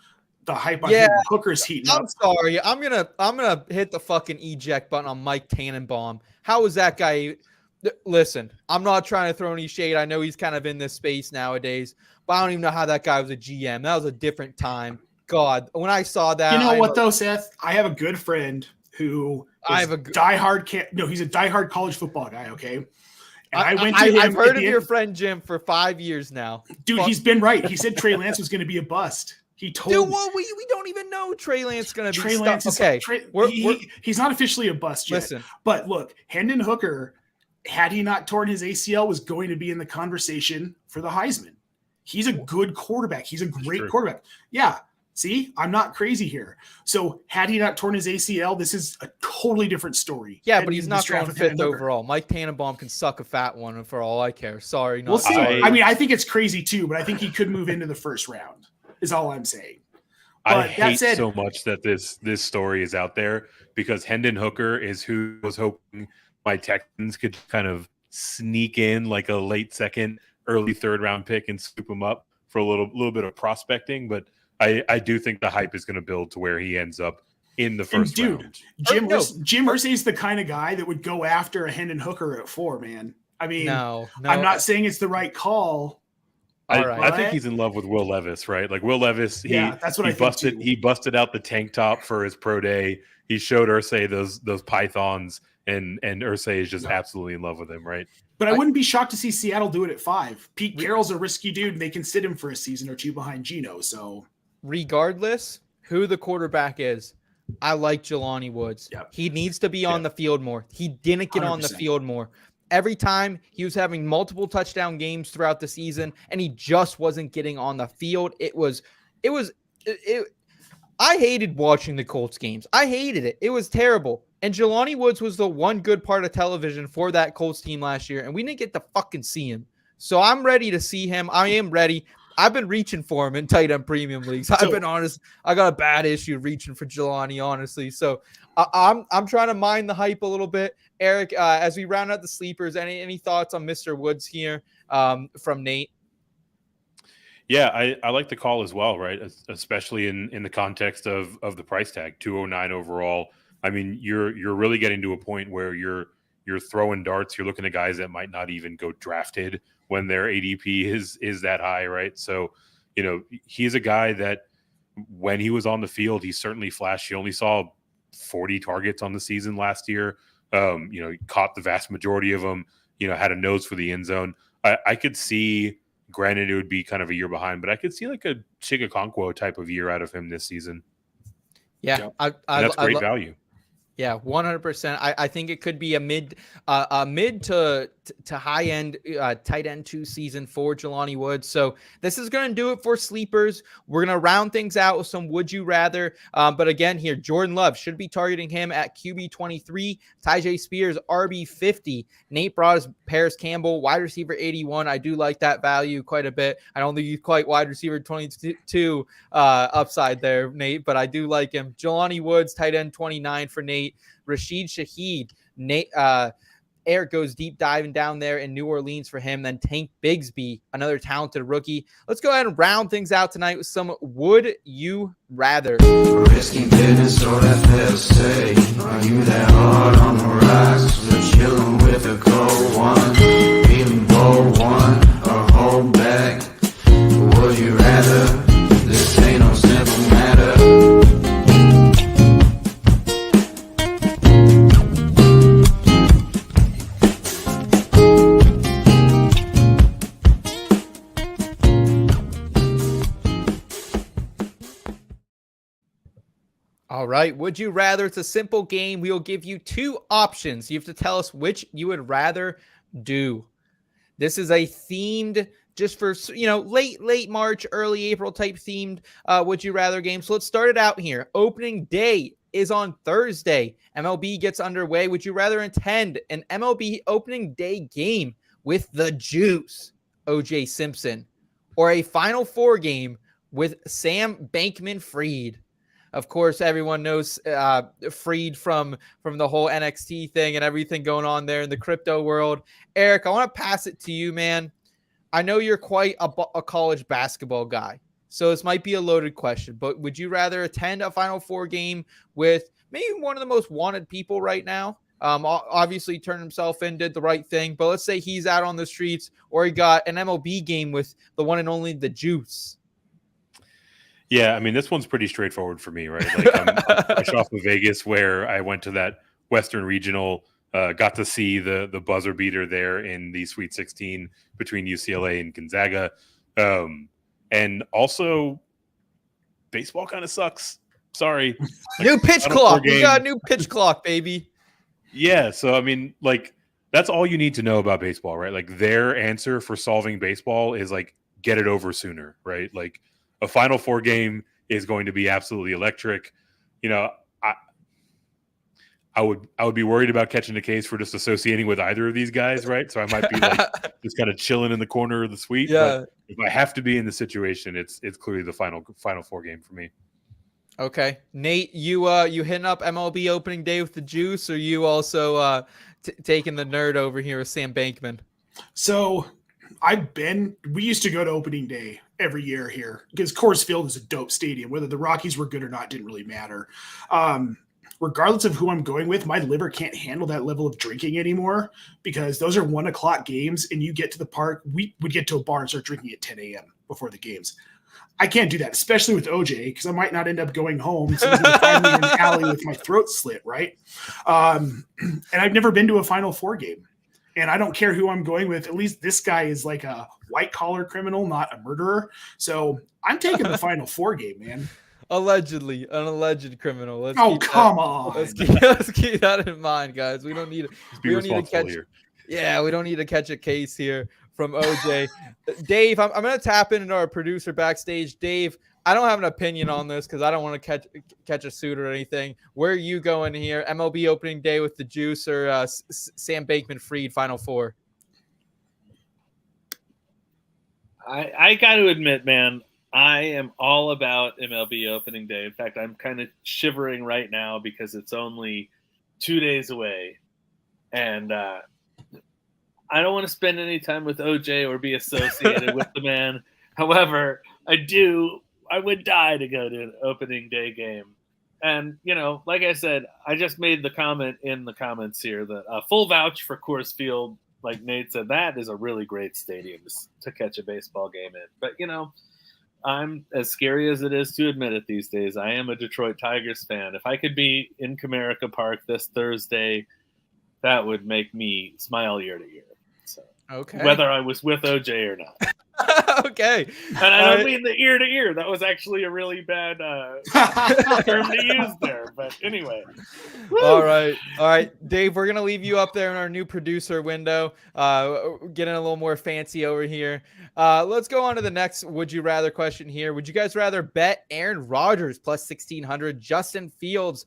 The hype on Hendon Hooker's heating up. I'm sorry. I'm gonna hit the fucking eject button on Mike Tannenbaum. How is that guy? Listen, I'm not trying to throw any shade. I know he's kind of in this space nowadays, but I don't even know how that guy was a GM. That was a different time. God, when I saw that, though, Seth? I have a good friend who is he's a diehard college football guy. Okay, and I went to him. I've heard of your friend Jim for 5 years now, dude. He's been right. He said Trey Lance was going to be a bust. He told. Dude, well, we don't even know Trey Lance going to be. Trey Lance is okay. He's not officially a bust yet. Listen, but look, Hendon Hooker, had he not torn his ACL, was going to be in the conversation for the Heisman. He's a good quarterback. He's a great quarterback. Yeah. See, I'm not crazy here. So had he not torn his ACL, this is a totally different story. Yeah, but he's not going 5th overall. Mike Tannenbaum can suck a fat one for all I care. Sorry. We'll see. I mean, I think it's crazy too, but I think he could move into the first round is all I'm saying. But I hate so much that this story is out there because Hendon Hooker is who was hoping my Texans could kind of sneak in like a late second, early 3rd round pick and scoop him up for a little bit of prospecting. But I do think the hype is going to build to where he ends up in the first round. Jim Irsay is the kind of guy that would go after a Hendon Hooker at 4, man. I mean, no. I'm not saying it's the right call. I think he's in love with Will Levis, right? Like Will Levis, that's what I think too. He busted out the tank top for his pro day. He showed Irsay those pythons, and Irsay is just absolutely in love with him, right? But I wouldn't be shocked to see Seattle do it at 5. Pete Carroll's a risky dude, and they can sit him for a season or two behind Geno. So regardless who the quarterback is, I like Jelani Woods. Yep. He needs to be on the field more. He didn't get 100%. On the field more. Every time he was having multiple touchdown games throughout the season, and he just wasn't getting on the field. I hated watching the Colts games. I hated it. It was terrible. And Jelani Woods was the one good part of television for that Colts team last year, and we didn't get to fucking see him. So I'm ready to see him. I am ready. I've been reaching for him in tight end premium leagues. I've been honest. I got a bad issue reaching for Jelani, honestly. So I'm trying to mine the hype a little bit. Eric, as we round out the sleepers, any thoughts on Mr. Woods here from Nate? Yeah, I like the call as well, right? Especially in the context of the price tag, 209 overall. I mean, you're really getting to a point where you're you're throwing darts. You're looking at guys that might not even go drafted when their ADP is that high, right? So, he's a guy that when he was on the field, he certainly flashed. He only saw 40 targets on the season last year. He caught the vast majority of them, had a nose for the end zone. I could see, granted, it would be kind of a year behind, but I could see like a Chigakonkwo type of year out of him this season. Yeah. That's great value. Yeah, 100%. I think it could be a mid to high end tight end 2 season for Jelani Woods. So this is going to do it for sleepers. We're going to round things out with some would you rather. But again, here Jordan Love should be targeting him at QB23. Tyjae Spears RB50. Nate Broad, Paris Campbell wide receiver 81. I do like that value quite a bit. I don't think he's quite wide receiver 22 upside there, Nate, but I do like him. Jelani Woods tight end 29 for Nate. Rashid Shaheed. Eric goes deep diving down there in New Orleans for him. Then Tank Bigsby, another talented rookie. Let's go ahead and round things out tonight with some would you rather. Risking business or that fair say. Are you that hard on the rocks? We're chilling with a cold one. Feeling bold one or hold back. Would you rather? This ain't no simple matter. All right. Would you rather? It's a simple game. We'll give you 2 options. You have to tell us which you would rather do. This is a themed, just for, late March, early April type themed would you rather game. So let's start it out here. Opening day is on Thursday. MLB gets underway. Would you rather attend an MLB opening day game with the Juice, OJ Simpson, or a Final Four game with Sam Bankman-Fried? Of course, everyone knows Freed from the whole NXT thing and everything going on there in the crypto world. Eric, I want to pass it to you, man. I know you're quite a college basketball guy, so this might be a loaded question, but would you rather attend a Final Four game with maybe one of the most wanted people right now? Obviously turned himself in, did the right thing, but let's say he's out on the streets, or he got an MLB game with the one and only the Juice. Yeah, I mean, this one's pretty straightforward for me, right? Like, I'm fresh off of Vegas, where I went to that Western Regional, got to see the buzzer beater there in the Sweet 16 between UCLA and Gonzaga. And also, baseball kind of sucks. Sorry. Like, new pitch clock. We got a new pitch clock, baby. Yeah, so, I mean, like, that's all you need to know about baseball, right? Like, their answer for solving baseball is, like, get it over sooner, right? Like, a Final Four game is going to be absolutely electric. I would be worried about catching a case for just associating with either of these guys, right? So I might be like just kind of chilling in the corner of the suite. Yeah. But if I have to be in the situation, it's clearly the Final Four game for me. Okay, Nate, you hitting up MLB opening day with the Juice, or you also taking the nerd over here with Sam Bankman? So we used to go to opening day every year here because Coors Field is a dope stadium. Whether the Rockies were good or not didn't really matter. Regardless of who I'm going with, my liver can't handle that level of drinking anymore because those are 1:00 games, and you get to the park. We would get to a bar and start drinking at 10 a.m. before the games. I can't do that, especially with OJ, because I might not end up going home. So he's going to find me in the alley with my throat slit, right? And I've never been to a Final Four game. And I don't care who I'm going with. At least this guy is like a white-collar criminal, not a murderer. So I'm taking the Final Four game, man. Allegedly, an alleged criminal. Come on. Let's keep that in mind, guys. We don't need to catch. Here. Yeah, we don't need to catch a case here from OJ. Dave, I'm going to tap into our producer backstage. Dave, I don't have an opinion on this because I don't want to catch a suit or anything. Where are you going here? MLB opening day with the Juice or Sam Bankman-Fried Final Four? I got to admit, man, I am all about MLB opening day. In fact, I'm kind of shivering right now because it's only 2 days away. And I don't want to spend any time with OJ or be associated with the man. However, I would die to go to an opening day game. And, like I said, I just made the comment in the comments here that full vouch for Coors Field, like Nate said, that is a really great stadium to catch a baseball game in. But, I'm as scary as it is to admit it these days. I am a Detroit Tigers fan. If I could be in Comerica Park this Thursday, that would make me smile year to year. So, Okay. whether I was with OJ or not. Okay. And I don't mean the ear to ear. That was actually a really bad term to use there. But anyway. All right, Dave, we're gonna leave you up there in our new producer window, getting a little more fancy over here. Let's go on to the next would you rather question here. Would you guys rather bet Aaron Rodgers plus 1,600, Justin Fields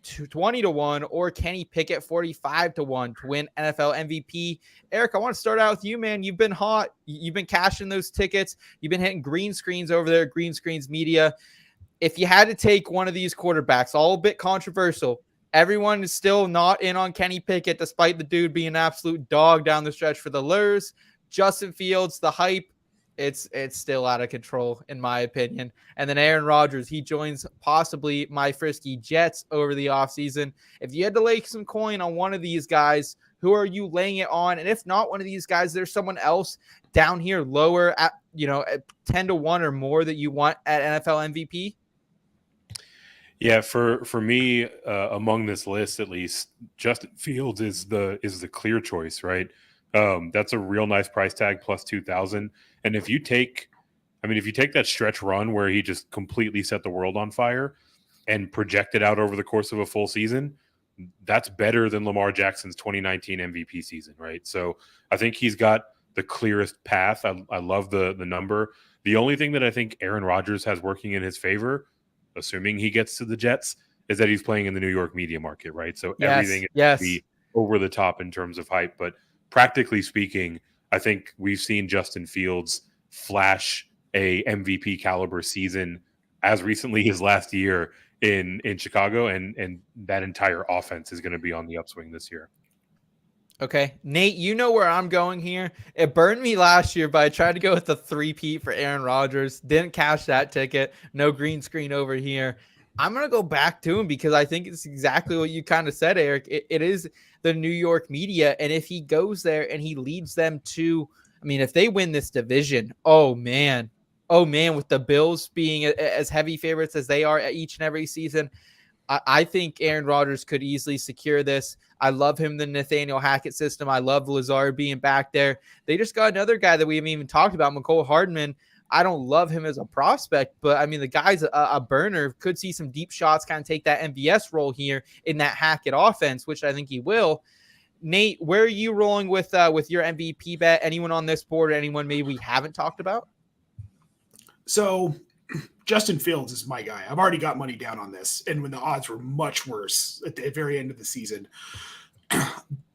20-1, or Kenny Pickett 45-1 to win NFL MVP? Eric, I want to start out with you, man. You've been hot. You've been cashing those tickets. You've been hitting green screens over there at Green Screens Media. If you had to take one of these quarterbacks, all a bit controversial, everyone is still not in on Kenny Pickett, despite the dude being an absolute dog down the stretch for the Lurs. Justin Fields, the hype, it's still out of control, in my opinion. And then Aaron Rodgers, he joins possibly my frisky Jets over the offseason. If you had to lay some coin on one of these guys, who are you laying it on? And if not one of these guys, there's someone else down here lower at, at 10-1 or more that you want at NFL MVP? Yeah, for me, among this list at least, Justin Fields is the clear choice, right? That's a real nice price tag, plus 2,000. And if you take that stretch run where he just completely set the world on fire and projected out over the course of a full season, that's better than Lamar Jackson's 2019 MVP season, right? So I think he's got the clearest path. I love the number. The only thing that I think Aaron Rodgers has working in his favor, assuming he gets to the Jets, is that he's playing in the New York media market, right? So everything is going to be over the top in terms of hype. But practically speaking, I think we've seen Justin Fields flash a MVP caliber season as recently as last year in Chicago, and that entire offense is going to be on the upswing this year. Okay, Nate, you know where I'm going here. It burned me last year, but I tried to go with the 3-peat for Aaron Rodgers. Didn't cash that ticket. No green screen over here. I'm going to go back to him because I think it's exactly what you kind of said, Eric. It is the New York media, and if he goes there and he leads them to, if they win this division, oh man, with the Bills being as heavy favorites as they are at each and every season, I think Aaron Rodgers could easily secure this. I love him, the Nathaniel Hackett system. I love Lazard being back there. They just got another guy that we haven't even talked about, Mecole Hardman. I don't love him as a prospect, but the guy's a burner. Could see some deep shots, kind of take that MVS role here in that Hackett offense, which I think he will. Nate, where are you rolling with your MVP bet? Anyone on this board, or anyone maybe we haven't talked about? So Justin Fields is my guy. I've already got money down on this, and when the odds were much worse at the very end of the season.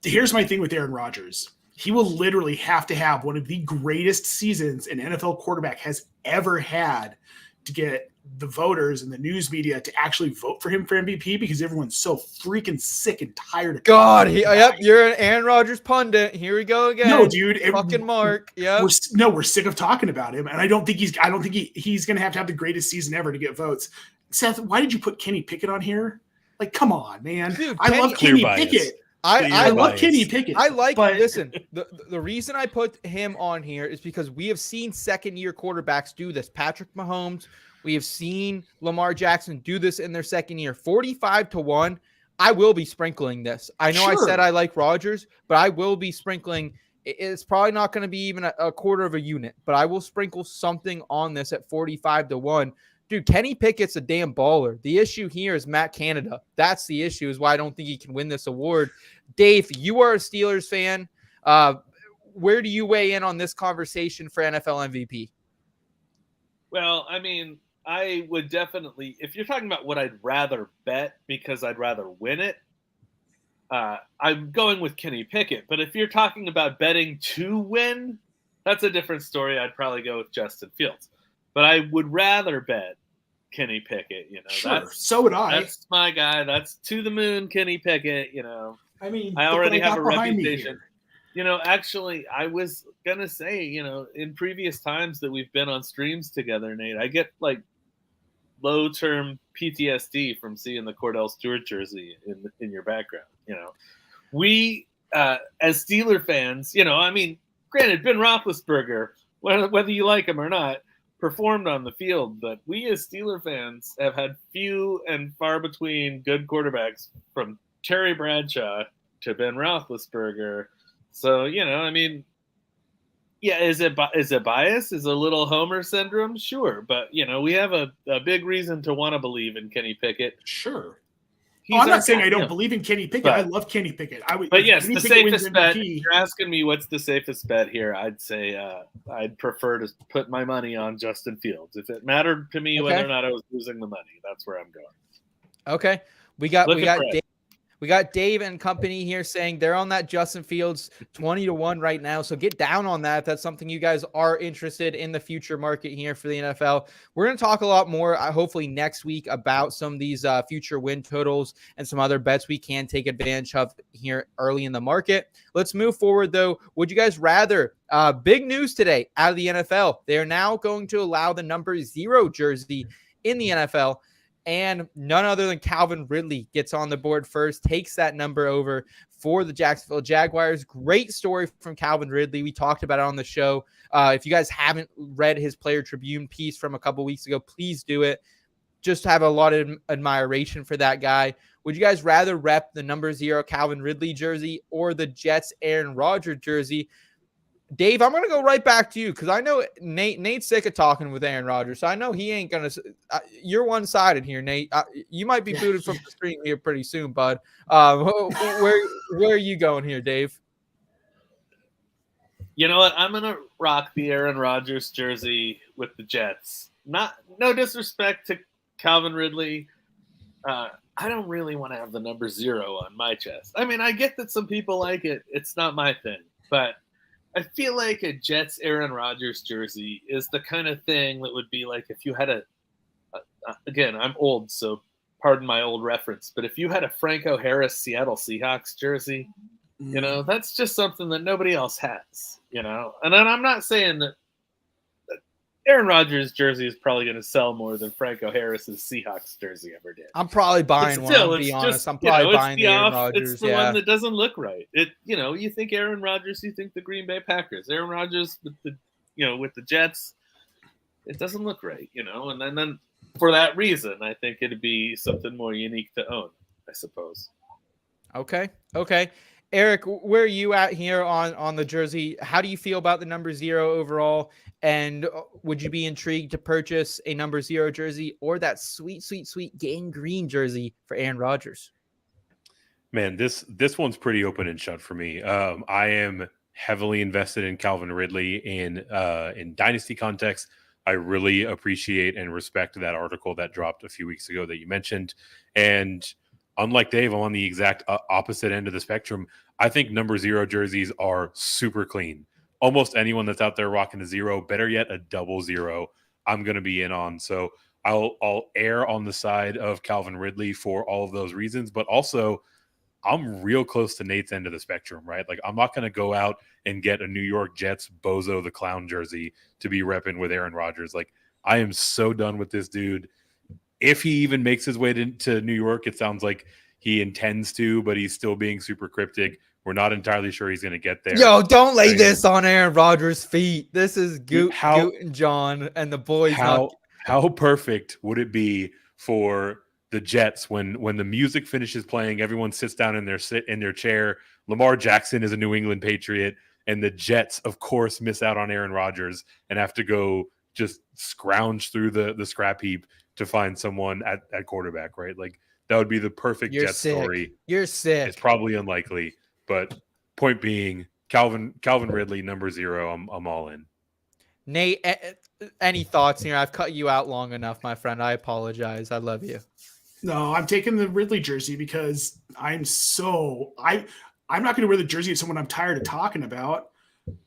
Here's my thing with Aaron Rodgers. He will literally have to have one of the greatest seasons an NFL quarterback has ever had to get the voters and the news media to actually vote for him for MVP, because everyone's so freaking sick and tired of God. You're an Aaron Rodgers pundit. Here we go again. No, dude, fucking Mark. Yeah, we're sick of talking about him, and I don't think he's going to have the greatest season ever to get votes. Seth, why did you put Kenny Pickett on here? Like, come on, man. Dude, I love Kenny Pickett. I love Kenny Pickett. Listen, the reason I put him on here is because we have seen second-year quarterbacks do this. Patrick Mahomes, we have seen Lamar Jackson do this in their second year. 45-1, I will be sprinkling this. I know I said I like Rodgers, but I will be sprinkling. It's probably not going to be even a quarter of a unit, but I will sprinkle something on this at 45-1. Dude, Kenny Pickett's a damn baller. The issue here is Matt Canada. That's the issue, is why I don't think he can win this award. Dave, you are a Steelers fan. Where do you weigh in on this conversation for NFL MVP? Well, I would definitely, if you're talking about what I'd rather bet because I'd rather win it, I'm going with Kenny Pickett. But if you're talking about betting to win, that's a different story. I'd probably go with Justin Fields. But I would rather bet Kenny Pickett. So would I. That's my guy. That's to the moon, Kenny Pickett. I already have a reputation. Actually, I was gonna say, in previous times that we've been on streams together, Nate, I get like low-term PTSD from seeing the Cordell Stewart jersey in your background. We as Steeler fans, I mean, granted, Ben Roethlisberger, whether you like him or not, performed on the field, but we as Steeler fans have had few and far between good quarterbacks, from Terry Bradshaw to Ben Roethlisberger. So, I mean, yeah, is it bias? Is a little Homer syndrome? Sure. But, we have a big reason to want to believe in Kenny Pickett. Sure. I'm not saying I don't believe in Kenny Pickett. I love Kenny Pickett. But yes, the safest bet. If you're asking me what's the safest bet here, I'd say I'd prefer to put my money on Justin Fields. If it mattered to me whether or not I was losing the money, that's where I'm going. Okay, we got Dave and company here saying they're on that Justin Fields 20-1 right now. So get down on that. That's something you guys are interested in the future market here for the NFL. We're going to talk a lot more, hopefully next week, about some of these future win totals and some other bets we can take advantage of here early in the market. Let's move forward, though. Would you guys rather, big news today out of the NFL, they are now going to allow the number 0 jersey in the NFL. And none other than Calvin Ridley gets on the board first, takes that number over for the Jacksonville Jaguars. Great story from Calvin Ridley. We talked about it on the show. If you guys haven't read his Player Tribune piece from a couple weeks ago, please do it. Just have a lot of admiration for that guy. Would you guys rather rep the number 0 Calvin Ridley jersey or the Jets Aaron Rodgers jersey? Dave, I'm going to go right back to you because I know Nate's sick of talking with Aaron Rodgers. So I know he ain't going to you're one-sided here, Nate. You might be booted from the stream here pretty soon, bud. Where are you going here, Dave? You know what? I'm going to rock the Aaron Rodgers jersey with the Jets. No disrespect to Calvin Ridley. I don't really want to have the number 0 on my chest. I mean, I get that some people like it. It's not my thing, but I feel like a Jets Aaron Rodgers jersey is the kind of thing that would be like if you had again, I'm old, so pardon my old reference, but if you had a Franco Harris Seattle Seahawks jersey, that's just something that nobody else has, And then I'm not saying that Aaron Rodgers' jersey is probably going to sell more than Franco Harris's Seahawks jersey ever did. I'm probably buying one. To be honest, I'm probably buying the Aaron Rodgers. It's the one that doesn't look right. You think Aaron Rodgers, you think the Green Bay Packers. Aaron Rodgers with the Jets, it doesn't look right. And then for that reason, I think it'd be something more unique to own, I suppose. Okay. Eric, where are you at here on the jersey? How do you feel about the number 0 overall? And would you be intrigued to purchase a number 0 jersey or that sweet gang green jersey for Aaron Rodgers? Man, this one's pretty open and shut for me. I am heavily invested in Calvin Ridley in dynasty context. I really appreciate and respect that article that dropped a few weeks ago that you mentioned. And unlike Dave, I'm on the exact opposite end of the spectrum. I think number 0 jerseys are super clean. Almost anyone that's out there rocking a 0, better yet, a double 0, I'm going to be in on. So I'll err on the side of Calvin Ridley for all of those reasons, but also I'm real close to Nate's end of the spectrum, right? Like I'm not going to go out and get a New York Jets Bozo the Clown jersey to be repping with Aaron Rodgers. Like I am so done with this dude. If he even makes his way to New York, it sounds like he intends to, but he's still being super cryptic. We're not entirely sure he's going to get there. Yo, don't lay this on Aaron Rodgers' feet. This is Goot and John and the boys. How perfect would it be for the Jets when the music finishes playing, everyone sits down in their chair. Lamar Jackson is a New England Patriot, and the Jets, of course, miss out on Aaron Rodgers and have to go just scrounge through the scrap heap to find someone at quarterback, right? Like that would be the perfect Jets story. You're sick. It's probably unlikely. But point being, Calvin Ridley, number 0, I'm all in. Nate, any thoughts here? I've cut you out long enough, my friend. I apologize. I love you. No, I'm taking the Ridley jersey because I'm not going to wear the jersey of someone I'm tired of talking about.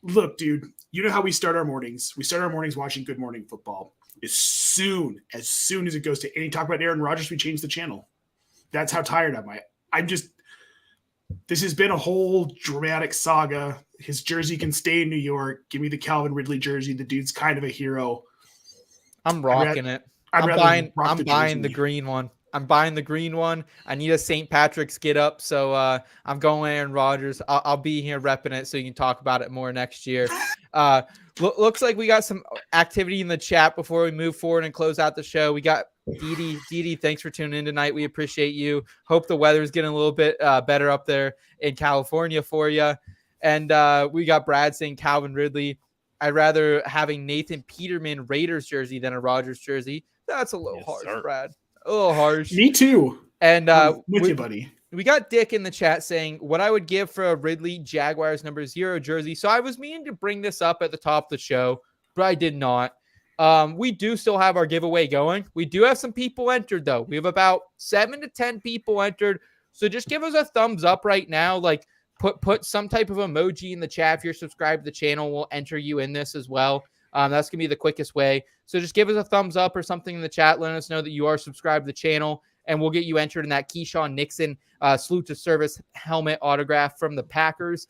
Look, dude, you know how we start our mornings. We start our mornings watching Good Morning Football. As soon as it goes to any talk about Aaron Rodgers, we change the channel. That's how tired I'm just. This has been a whole dramatic saga. His jersey can stay in New York. Give me the Calvin Ridley jersey. The dude's kind of a hero. I'm rocking it. I'd I'm rather buying. rock I'm buying the jersey. green one. I'm buying the green one. I need a St. Patrick's get up, so I'm going Aaron Rodgers. I'll be here repping it, so you can talk about it more next year. Uh, looks like we got some activity in the chat before we move forward and close out the show. We got Dee Dee, thanks for tuning in tonight. We appreciate you. Hope the weather's getting a little bit better up there in California for you. And we got Brad saying Calvin Ridley. I'd rather having Nathan Peterman Raiders jersey than a Rodgers jersey. That's a little harsh, sir. Brad. A little harsh. Me too. And I'm with you, buddy. we got Dick in the chat saying what I would give for a Ridley Jaguars #0 jersey. So I was meaning to bring this up at the top of the show, but I did not. We do still have our giveaway going. We do have some people entered, though. We have about 7 to 10 people entered. So just give us a thumbs up right now. Like put some type of emoji in the chat. If you're subscribed to the channel, we'll enter you in this as well. That's going to be the quickest way. So just give us a thumbs up or something in the chat. Let us know that you are subscribed to the channel, and we'll get you entered in that Keyshawn Nixon salute to service helmet autograph from the Packers.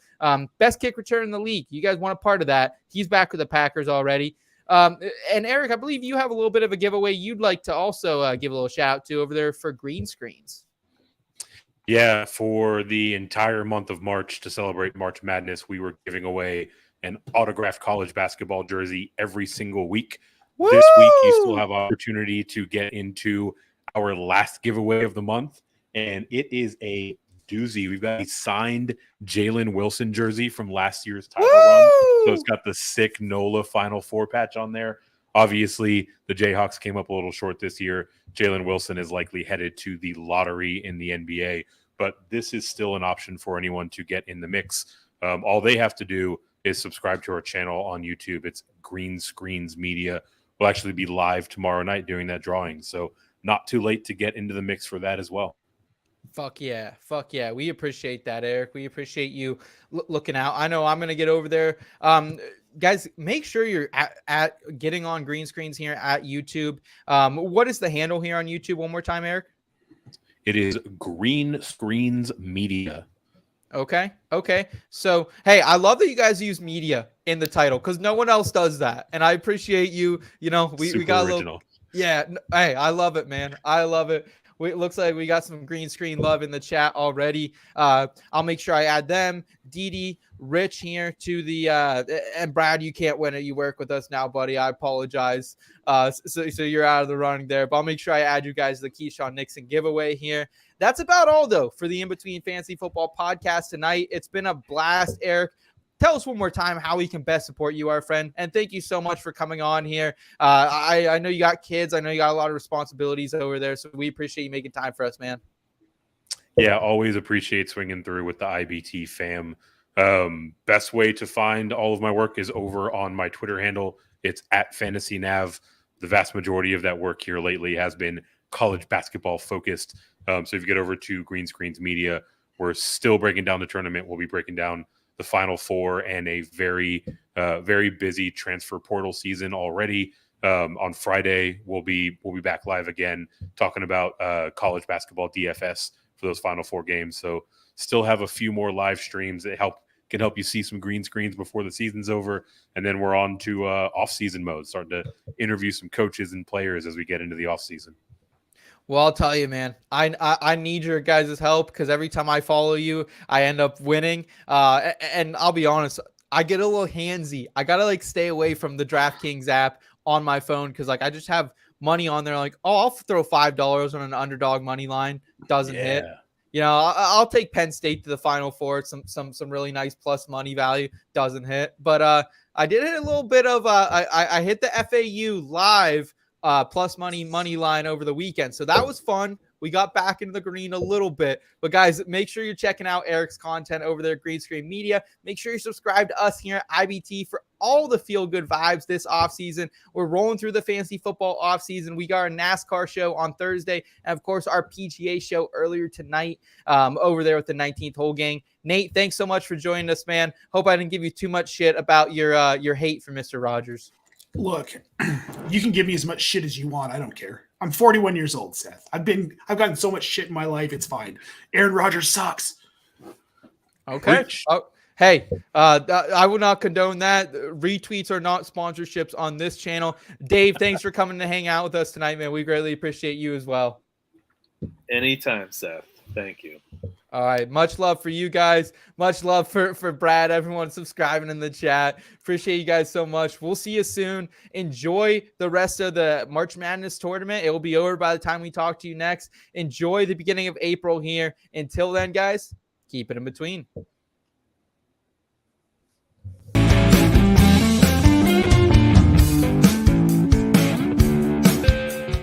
Best kick return in the league. You guys want a part of that. He's back with the Packers already. And Eric, I believe you have a little bit of a giveaway you'd like to also give a little shout out to over there for green screens. Yeah, for the entire month of March to celebrate March Madness, we were giving away an autographed college basketball jersey every single week. Woo! This week, you still have opportunity to get into our last giveaway of the month, and it is a doozy. We've got a signed Jalen Wilson jersey from last year's title run. So it's got the sick NOLA Final Four patch on there. Obviously, the Jayhawks came up a little short this year. Jalen Wilson is likely headed to the lottery in the NBA, but this is still an option for anyone to get in the mix. All they have to do is subscribe to our channel on YouTube. It's Green Screens Media. We'll actually be live tomorrow night doing that drawing. So not too late to get into the mix for that as well. Fuck yeah. Fuck yeah. We appreciate that, Eric. We appreciate you looking out. I know I'm going to get over there. Guys, make sure you're at getting on green screens here at YouTube. What is the handle here on YouTube one more time, Eric? It is Green Screens Media. Okay. So, hey, I love that you guys use media in the title because no one else does that. And I appreciate you. You know, we got original. a little. Yeah. Hey, I love it, man. I love it. It looks like we got some green screen love in the chat already. I'll make sure I add them. Dee Rich here to the and Brad, you can't win it. You work with us now, buddy. I apologize. So you're out of the running there, but I'll make sure I add you guys to the Keyshawn Nixon giveaway here. That's about all, though, for the In Between Fantasy Football podcast tonight. It's been a blast, Eric. Tell us one more time how we can best support you, our friend. And thank you so much for coming on here. I know you got kids. I know you got a lot of responsibilities over there. So we appreciate you making time for us, man. Yeah, always appreciate swinging through with the IBT fam. Best way to find all of my work is over on my Twitter handle. It's @FantasyNav. The vast majority of that work here lately has been college basketball focused. So if you get over to Green Screens Media, we're still breaking down the tournament. We'll be breaking down the Final Four and a very, very busy transfer portal season already. On Friday, we'll be back live again talking about college basketball DFS for those Final Four games. So still have a few more live streams that can help you see some green screens before the season's over. And then we're on to off-season mode, starting to interview some coaches and players as we get into the off-season. Well, I'll tell you, man, I need your guys' help because every time I follow you, I end up winning. And I'll be honest, I get a little handsy. I got to stay away from the DraftKings app on my phone because I just have money on there. I'll throw $5 on an underdog money line. Doesn't hit. You know, I'll take Penn State to the Final Four. Some really nice plus money value. Doesn't hit. But I did hit a little bit of I hit the FAU live plus money line over the weekend. So that was fun. We got back into the green a little bit. But guys, make sure you're checking out Eric's content over there at Green Screen Media. Make sure you subscribe to us here at IBT for all the feel-good vibes this offseason. We're rolling through the fantasy football offseason. We got our NASCAR show on Thursday. And, of course, our PGA show earlier tonight over there with the 19th Hole Gang. Nate, thanks so much for joining us, man. Hope I didn't give you too much shit about your hate for Mr. Rogers. Look, you can give me as much shit as you want. I don't care. I'm 41 years old, Seth. I've gotten so much shit in my life. It's fine. Aaron Rodgers sucks. Okay. Oh, Hey, I will not condone that. Retweets are not sponsorships on this channel. Dave, thanks for coming to hang out with us tonight, man. We greatly appreciate you as well. Anytime, Seth. Thank you. All right. Much love for you guys. Much love for Brad, everyone subscribing in the chat. Appreciate you guys so much. We'll see you soon. Enjoy the rest of the March Madness tournament. It will be over by the time we talk to you next. Enjoy the beginning of April here. Until then, guys, keep it in between.